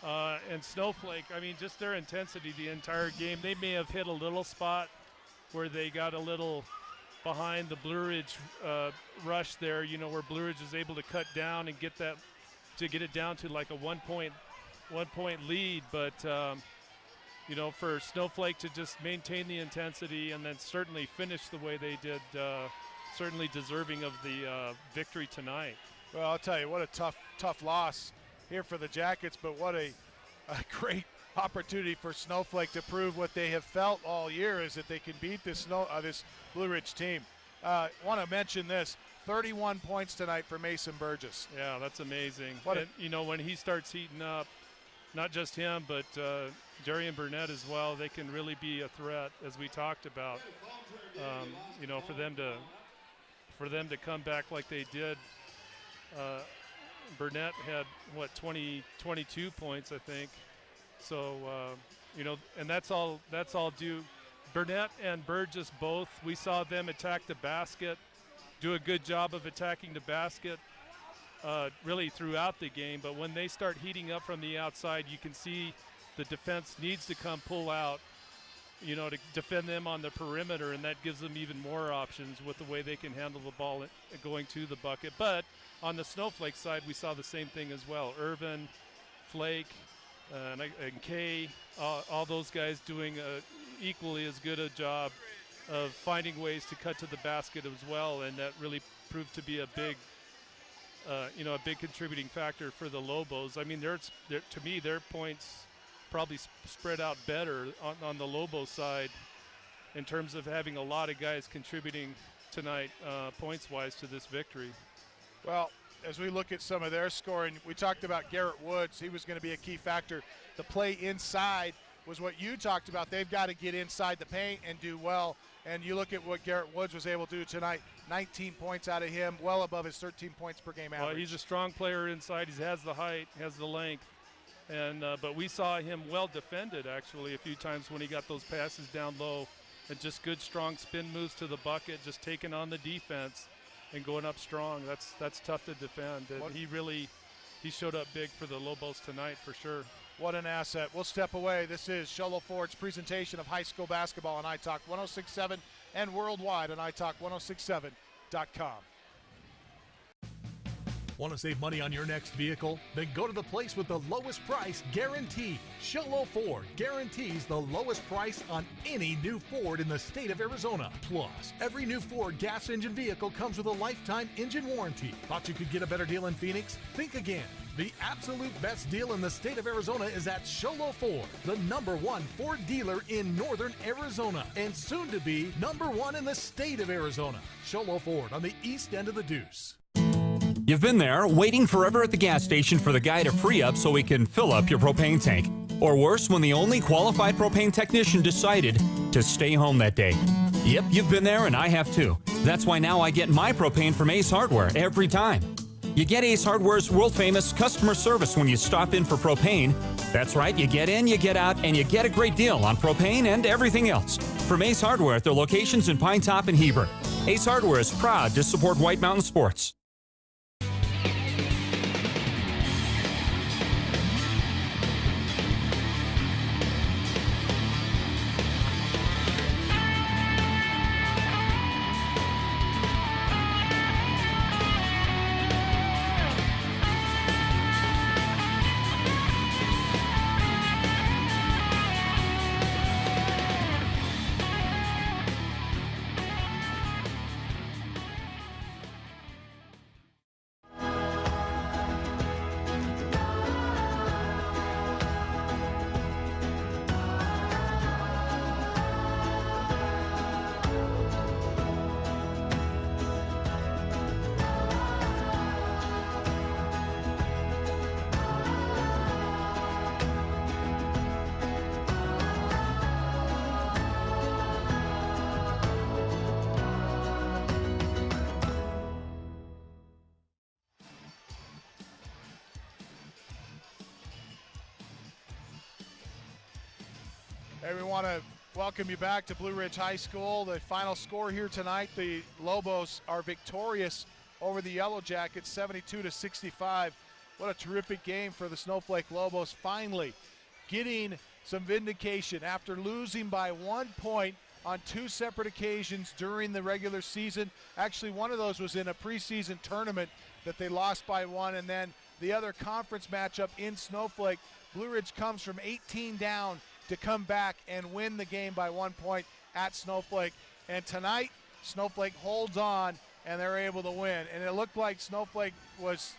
And Snowflake, just their intensity the entire game. They may have hit a little spot where they got a little behind the Blue Ridge rush there, where Blue Ridge was able to cut down and get it down to like a one point lead. But for Snowflake to just maintain the intensity and then certainly finish the way they did, certainly deserving of the victory tonight. Well, I'll tell you, what a tough loss here for the Jackets, but what a great opportunity for Snowflake to prove what they have felt all year, is that they can beat this Blue Ridge team. Want to mention this, 31 points tonight for Mason Burgess. Yeah, that's amazing. When he starts heating up, not just him, but Jerry and Burnett as well, they can really be a threat, as we talked about. You know, for them to come back like they did. Burnett had, what, 22 points, I think. So, you know, and that's all due. Burnett and Burgess both, we saw them attack the basket, do a good job of attacking the basket really throughout the game. But when they start heating up from the outside, you can see the defense needs to come pull out, you know, to defend them on the perimeter, and that gives them even more options with the way they can handle the ball going to the bucket. But on the Snowflake side, we saw the same thing as well. Irvin, Flake, and Kay, all those guys doing equally as good a job of finding ways to cut to the basket as well, and that really proved to be a big, you know, a big contributing factor for the Lobos. I mean, to me, their points probably spread out better on the Lobos side in terms of having a lot of guys contributing tonight points-wise to this victory. Well, as we look at some of their scoring, we talked about Garrett Woods. He was going to be a key factor. The play inside was what you talked about. They've got to get inside the paint and do well. And you look at what Garrett Woods was able to do tonight, 19 points out of him, well above his 13 points per game average. Well, he's a strong player inside. He has the height, has the length. And but we saw him well defended, actually, a few times when he got those passes down low. And just good, strong spin moves to the bucket, just taking on the defense and going up strong. That's tough to defend. And he showed up big for the Lobos tonight for sure. What an asset. We'll step away. This is Show Ford's presentation of high school basketball on iTalk 106.7 and worldwide on iTalk1067.com. Want to save money on your next vehicle? Then go to the place with the lowest price guaranteed. Show Ford guarantees the lowest price on any new Ford in the state of Arizona. Plus, every new Ford gas engine vehicle comes with a lifetime engine warranty. Thought you could get a better deal in Phoenix? Think again. The absolute best deal in the state of Arizona is at Show Ford, the #1 Ford dealer in northern Arizona, and soon to be #1 in the state of Arizona. Show Ford on the east end of the Deuce. You've been there, waiting forever at the gas station for the guy to free up so he can fill up your propane tank. Or worse, when the only qualified propane technician decided to stay home that day. Yep, you've been there, and I have too. That's why now I get my propane from Ace Hardware every time. You get Ace Hardware's world-famous customer service when you stop in for propane. That's right, you get in, you get out, and you get a great deal on propane and everything else. From Ace Hardware at their locations in Pine Top and Heber. Ace Hardware is proud to support White Mountain Sports. Hey, we want to welcome you back to Blue Ridge High School. The final score here tonight, the Lobos are victorious over the Yellowjackets, 72-65. What a terrific game for the Snowflake Lobos, finally getting some vindication after losing by 1 point on 2 separate occasions during the regular season. Actually, one of those was in a preseason tournament that they lost by 1, and then the other conference matchup in Snowflake. Blue Ridge comes from 18 down to come back and win the game by 1 point at Snowflake. And tonight, Snowflake holds on, and they're able to win. And it looked like Snowflake was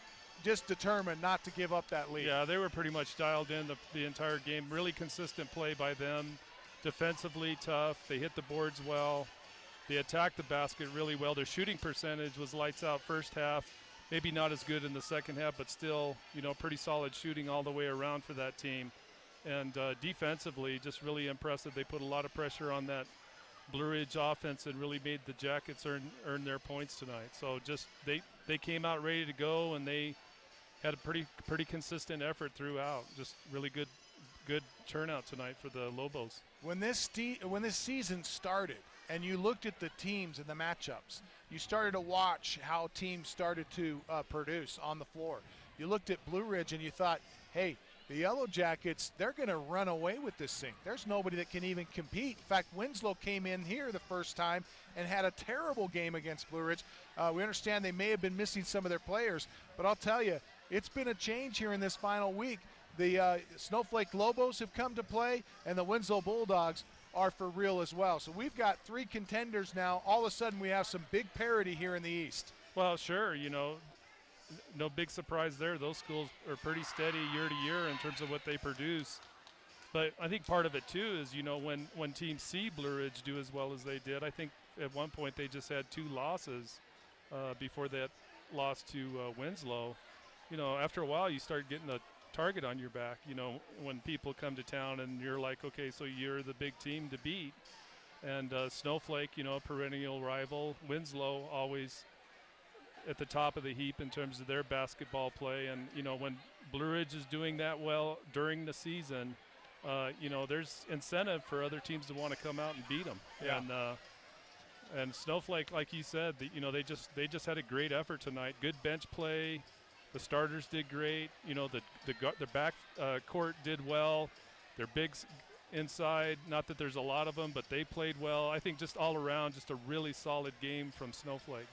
just determined not to give up that lead. Yeah, they were pretty much dialed in the entire game. Really consistent play by them. Defensively tough. They hit the boards well. They attacked the basket really well. Their shooting percentage was lights out first half. Maybe not as good in the second half, but still, you know, pretty solid shooting all the way around for that team. And defensively, just really impressive. They put a lot of pressure on that Blue Ridge offense and really made the Jackets earn their points tonight. So just they came out ready to go, and they had a pretty consistent effort throughout. Just really good turnout tonight for the Lobos. When this season started and you looked at the teams and the matchups, you started to watch how teams started to produce on the floor. You looked at Blue Ridge and you thought, hey, the Yellowjackets, they're going to run away with this thing. There's nobody that can even compete. In fact, Winslow came in here the first time and had a terrible game against Blue Ridge. We understand they may have been missing some of their players, but I'll tell you, it's been a change here in this final week. The Snowflake Lobos have come to play, and the Winslow Bulldogs are for real as well. So we've got 3 contenders now. All of a sudden, we have some big parity here in the East. Well, sure, no big surprise there. Those schools are pretty steady year to year in terms of what they produce. But I think part of it, too, is, when teams see Blue Ridge do as well as they did, I think at one point they just had 2 losses before that loss to Winslow. After a while, you start getting a target on your back, when people come to town and you're like, okay, so you're the big team to beat. And Snowflake, perennial rival. Winslow always at the top of the heap in terms of their basketball play. And, when Blue Ridge is doing that well during the season, there's incentive for other teams to want to come out and beat them. Yeah. And Snowflake, like you said, they just had a great effort tonight. Good bench play. The starters did great. The back court did well. Their bigs inside, not that there's a lot of them, but they played well. I think just all around, just a really solid game from Snowflake.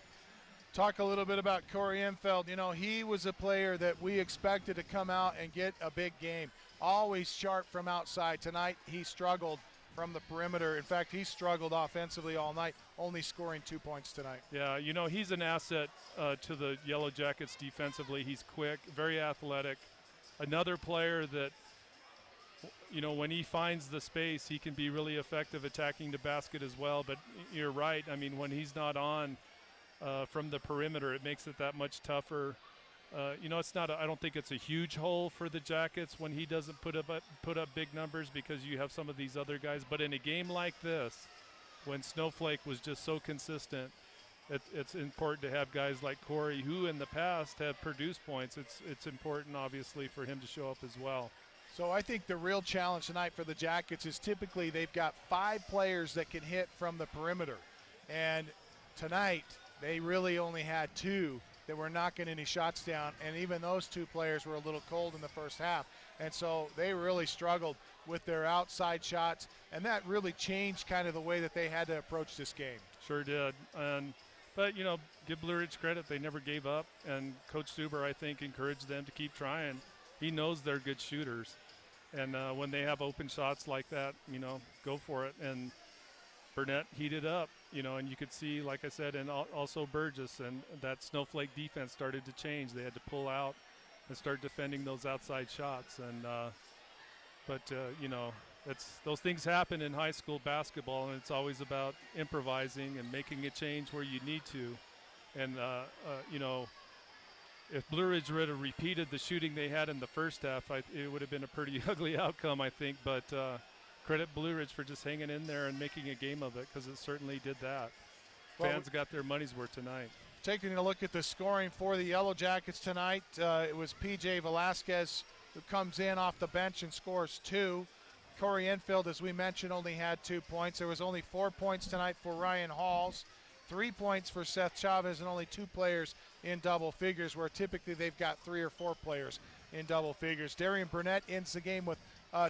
Talk a little bit about Corey Enfeld. He was a player that we expected to come out and get a big game. Always sharp from outside. Tonight, he struggled from the perimeter. In fact, he struggled offensively all night, only scoring 2 points tonight. Yeah, he's an asset to the Yellowjackets defensively. He's quick, very athletic. Another player that, when he finds the space, he can be really effective attacking the basket as well. But you're right. I mean, when he's not on from the perimeter, it makes it that much tougher. It's not. I don't think it's a huge hole for the Jackets when he doesn't put up big numbers, because you have some of these other guys. But in a game like this, when Snowflake was just so consistent, it's important to have guys like Corey, who in the past have produced points. It's important, obviously, for him to show up as well. So I think the real challenge tonight for the Jackets is typically they've got 5 players that can hit from the perimeter, and tonight they really only had 2 that were knocking any shots down, and even those 2 players were a little cold in the first half. And so they really struggled with their outside shots, and that really changed kind of the way that they had to approach this game. Sure did. But, give Blue Ridge credit. They never gave up, and Coach Suber, I think, encouraged them to keep trying. He knows they're good shooters, and when they have open shots like that, go for it. And Burnett heated up, and you could see, like I said, and also Burgess, and that Snowflake defense started to change. They had to pull out and start defending those outside shots. And those things happen in high school basketball, and it's always about improvising and making a change where you need to. And if Blue Ridge would have repeated the shooting they had in the first half, it would have been a pretty ugly outcome, I think. But credit Blue Ridge for just hanging in there and making a game of it, because it certainly did that. Fans got their money's worth tonight. Taking a look at the scoring for the Yellowjackets tonight, it was P.J. Velasquez who comes in off the bench and scores 2. Corey Enfield, as we mentioned, only had 2 points. There was only 4 points tonight for Ryan Halls, 3 points for Seth Chavez, and only 2 players in double figures, where typically they've got 3 or 4 players in double figures. Darian Burnett ends the game with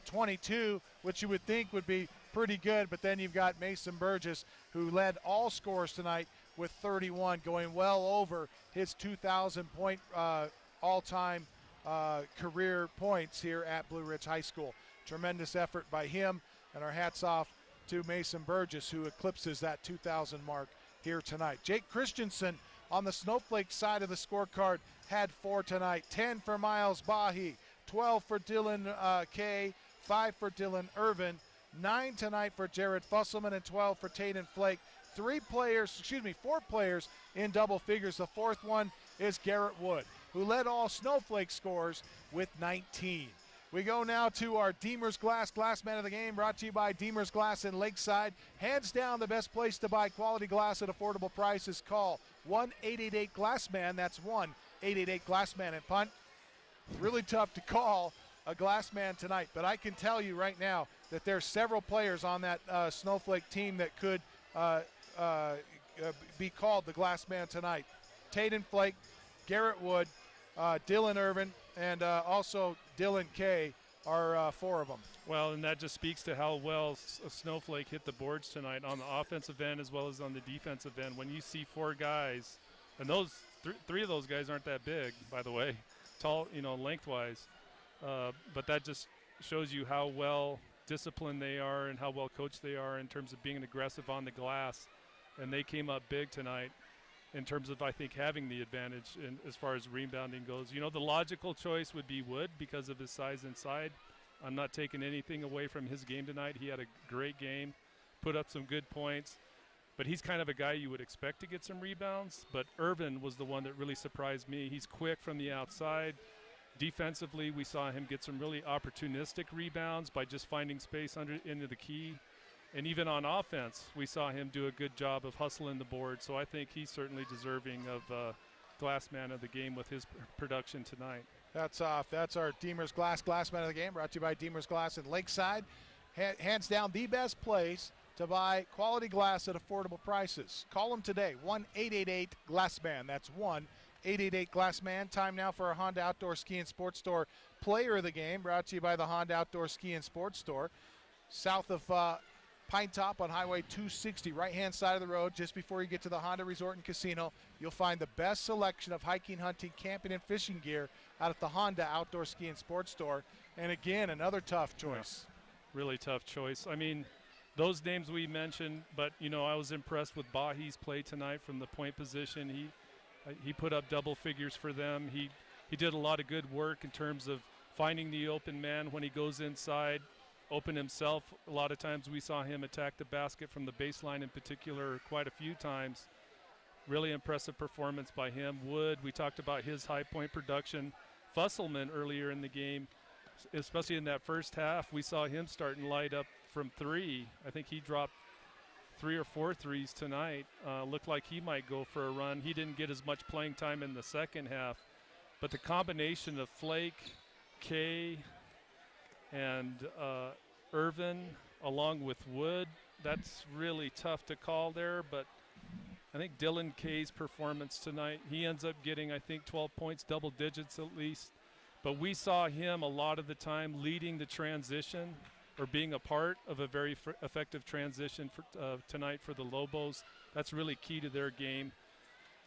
22, which you would think would be pretty good, but then you've got Mason Burgess, who led all scorers tonight with 31, going well over his 2,000-point all-time career points here at Blue Ridge High School. Tremendous effort by him, and our hats off to Mason Burgess, who eclipses that 2,000 mark here tonight. Jake Christensen on the Snowflake side of the scorecard had 4 tonight. 10 for Miles Bahi, 12 for Dylan Kay, 5 for Dylan Irvin, 9 tonight for Jared Fusselman, and 12 for Taden Flake. 4 players in double figures. The 4th one is Garrett Wood, who led all Snowflake scores with 19. We go now to our Deemer's Glass Man of the Game, brought to you by Deemer's Glass in Lakeside. Hands down, the best place to buy quality glass at affordable prices. Call 1-888-GLASSMAN. That's 1-888-GLASSMAN and punt. Really tough to call a Glassman tonight, but I can tell you right now that there's several players on that Snowflake team that could be called the Glassman tonight. Taden Flake, Garrett Wood, Dylan Irvin, and also Dylan Kay are four of them. Well, and that just speaks to how well Snowflake hit the boards tonight on the offensive end as well as on the defensive end. When you see four guys, and those three of those guys aren't that big, by the way, tall, lengthwise, but that just shows you how well disciplined they are and how well coached they are in terms of being aggressive on the glass. And they came up big tonight in terms of, I think, having the advantage as far as rebounding goes. The logical choice would be Wood because of his size inside. I'm not taking anything away from his game tonight. He had a great game, put up some good points, but he's kind of a guy you would expect to get some rebounds. But Irvin was the one that really surprised me. He's quick from the outside. Defensively, we saw him get some really opportunistic rebounds by just finding space into the key. And even on offense, we saw him do a good job of hustling the board. So I think he's certainly deserving of Glassman of the Game with his production tonight. That's our Deemer's Glassman of the Game, brought to you by Deemer's Glass in Lakeside. Hands down, the best place to buy quality glass at affordable prices. Call them today, 1-888-GLASSMAN. That's 1-888-GLASSMAN. Time now for our Honda Outdoor Ski and Sports Store Player of the Game, brought to you by the Honda Outdoor Ski and Sports Store. South of Pine Top on Highway 260, right-hand side of the road, just before you get to the Honda Resort and Casino. You'll find the best selection of hiking, hunting, camping, and fishing gear out at the Honda Outdoor Ski and Sports Store. And again, another tough choice. Yeah, really tough choice. I mean, those names we mentioned, but, I was impressed with Bahi's play tonight from the point position. He put up double figures for them. He did a lot of good work in terms of finding the open man when he goes inside, open himself. A lot of times we saw him attack the basket from the baseline in particular quite a few times. Really impressive performance by him. Wood, we talked about his high point production. Fusselman earlier in the game, especially in that first half, we saw him starting light up from three. I think he dropped 3 or 4 threes tonight. Looked like he might go for a run. He didn't get as much playing time in the second half. But the combination of Flake, Kay, and Irvin, along with Wood, that's really tough to call there. But I think Dylan Kay's performance tonight, he ends up getting, I think, 12 points, double digits at least. But we saw him a lot of the time leading the transition or being a part of a very effective transition tonight for the Lobos. That's really key to their game.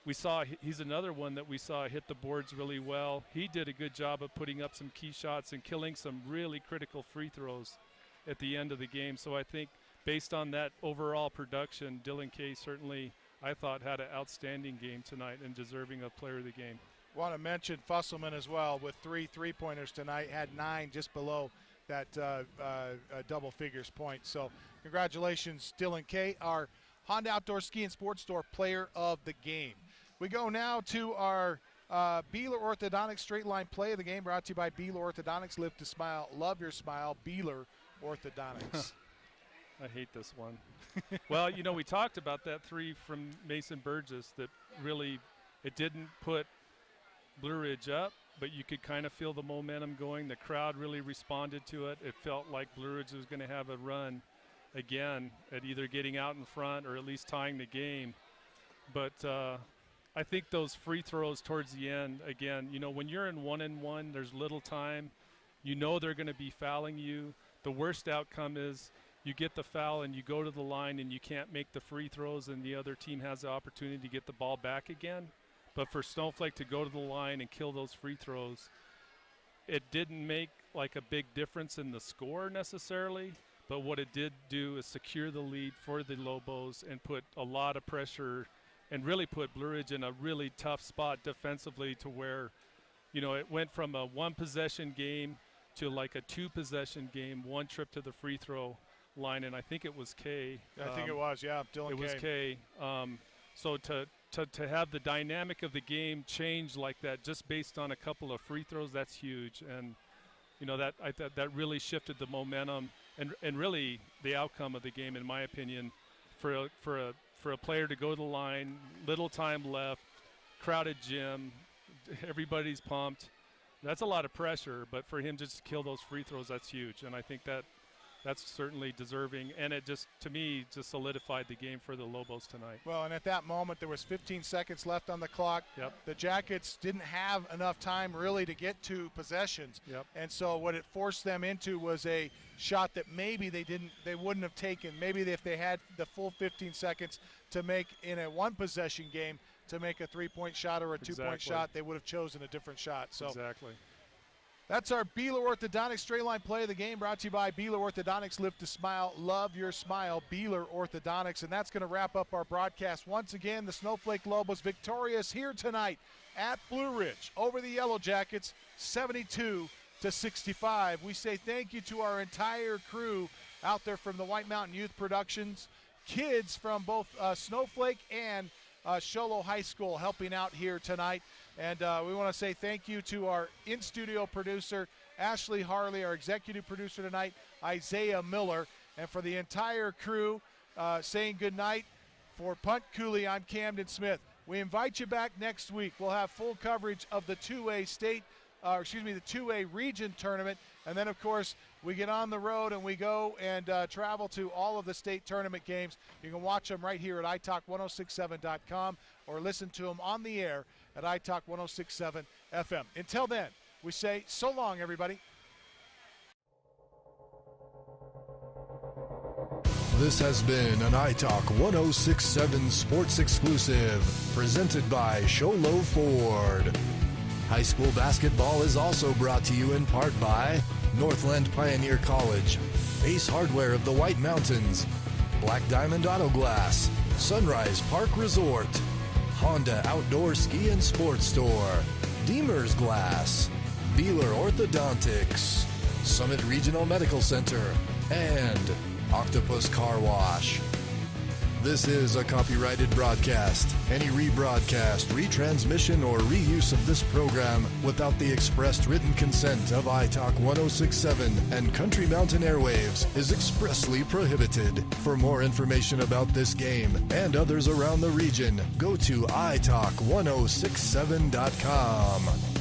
We saw he's another one that we saw hit the boards really well. He did a good job of putting up some key shots and killing some really critical free throws at the end of the game. So I think based on that overall production, Dylan Kay certainly, I thought, had an outstanding game tonight and deserving of player of the game. Want to mention Fusselman as well with 3 3-pointers tonight, had 9 just below that double figures point. So congratulations, Dylan Kay, our Honda Outdoor Ski and Sports Store Player of the Game. We go now to our Beeler Orthodontics Straight Line Play of the Game, brought to you by Beeler Orthodontics. Live to smile, love your smile, Beeler Orthodontics. I hate this one. Well, we talked about that 3 from Mason Burgess that really, it didn't put Blue Ridge up, but you could kind of feel the momentum going. The crowd really responded to it. It felt like Blue Ridge was going to have a run again at either getting out in front or at least tying the game. But I think those free throws towards the end, again, when you're in 1-and-1, there's little time. They're going to be fouling you. The worst outcome is you get the foul and you go to the line and you can't make the free throws and the other team has the opportunity to get the ball back again. But for Snowflake to go to the line and kill those free throws, it didn't make like a big difference in the score necessarily, but what it did do is secure the lead for the Lobos and put a lot of pressure and really put Blue Ridge in a really tough spot defensively to where, it went from a 1-possession game to like a 2-possession game, 1 trip to the free throw line, and I think it was Kay. I think it was, yeah, Dylan Kay. It was Kay. So to have the dynamic of the game change like that just based on a couple of free throws, that's huge. And that really shifted the momentum and really the outcome of the game, in my opinion, for a player to go to the line, little time left, crowded gym, everybody's pumped. That's a lot of pressure, but for him just to kill those free throws, that's huge. And I think that's certainly deserving, and it just, to me, just solidified the game for the Lobos tonight. Well, and at that moment, there was 15 seconds left on the clock. Yep. The Jackets didn't have enough time really to get to possessions. Yep. And so what it forced them into was a shot that maybe they wouldn't have taken. Maybe if they had the full 15 seconds to make in a one-possession game to make a three-point shot or a two-point shot, they would have chosen a different shot. So exactly. That's our Beeler Orthodontics straight line play of the game, brought to you by Beeler Orthodontics. Live to smile, love your smile, Beeler Orthodontics. And that's going to wrap up our broadcast. Once again, the Snowflake Lobos victorious here tonight at Blue Ridge over the Yellowjackets, 72-65. We say thank you to our entire crew out there from the White Mountain Youth Productions, kids from both Snowflake and Show Low High School helping out here tonight. And we want to say thank you to our in-studio producer, Ashley Harley, our executive producer tonight, Isaiah Miller, and for the entire crew saying good night. For Punt Cooley, I'm Camden Smith. We invite you back next week. We'll have full coverage of the 2A the 2A region tournament. And then, of course, we get on the road and we go and travel to all of the state tournament games. You can watch them right here at iTalk1067.com or listen to them on the air at iTalk 1067 FM. Until then, we say so long, everybody. This has been an iTalk 1067 Sports Exclusive, presented by Show Low Ford. High school basketball is also brought to you in part by Northland Pioneer College, Ace Hardware of the White Mountains, Black Diamond Auto Glass, Sunrise Park Resort, Honda Outdoor Ski and Sports Store, Deemer's Glass, Beeler Orthodontics, Summit Regional Medical Center, and Octopus Car Wash. This is a copyrighted broadcast. Any rebroadcast, retransmission, or reuse of this program without the expressed written consent of iTalk 1067 and Country Mountain Airwaves is expressly prohibited. For more information about this game and others around the region, go to iTalk1067.com.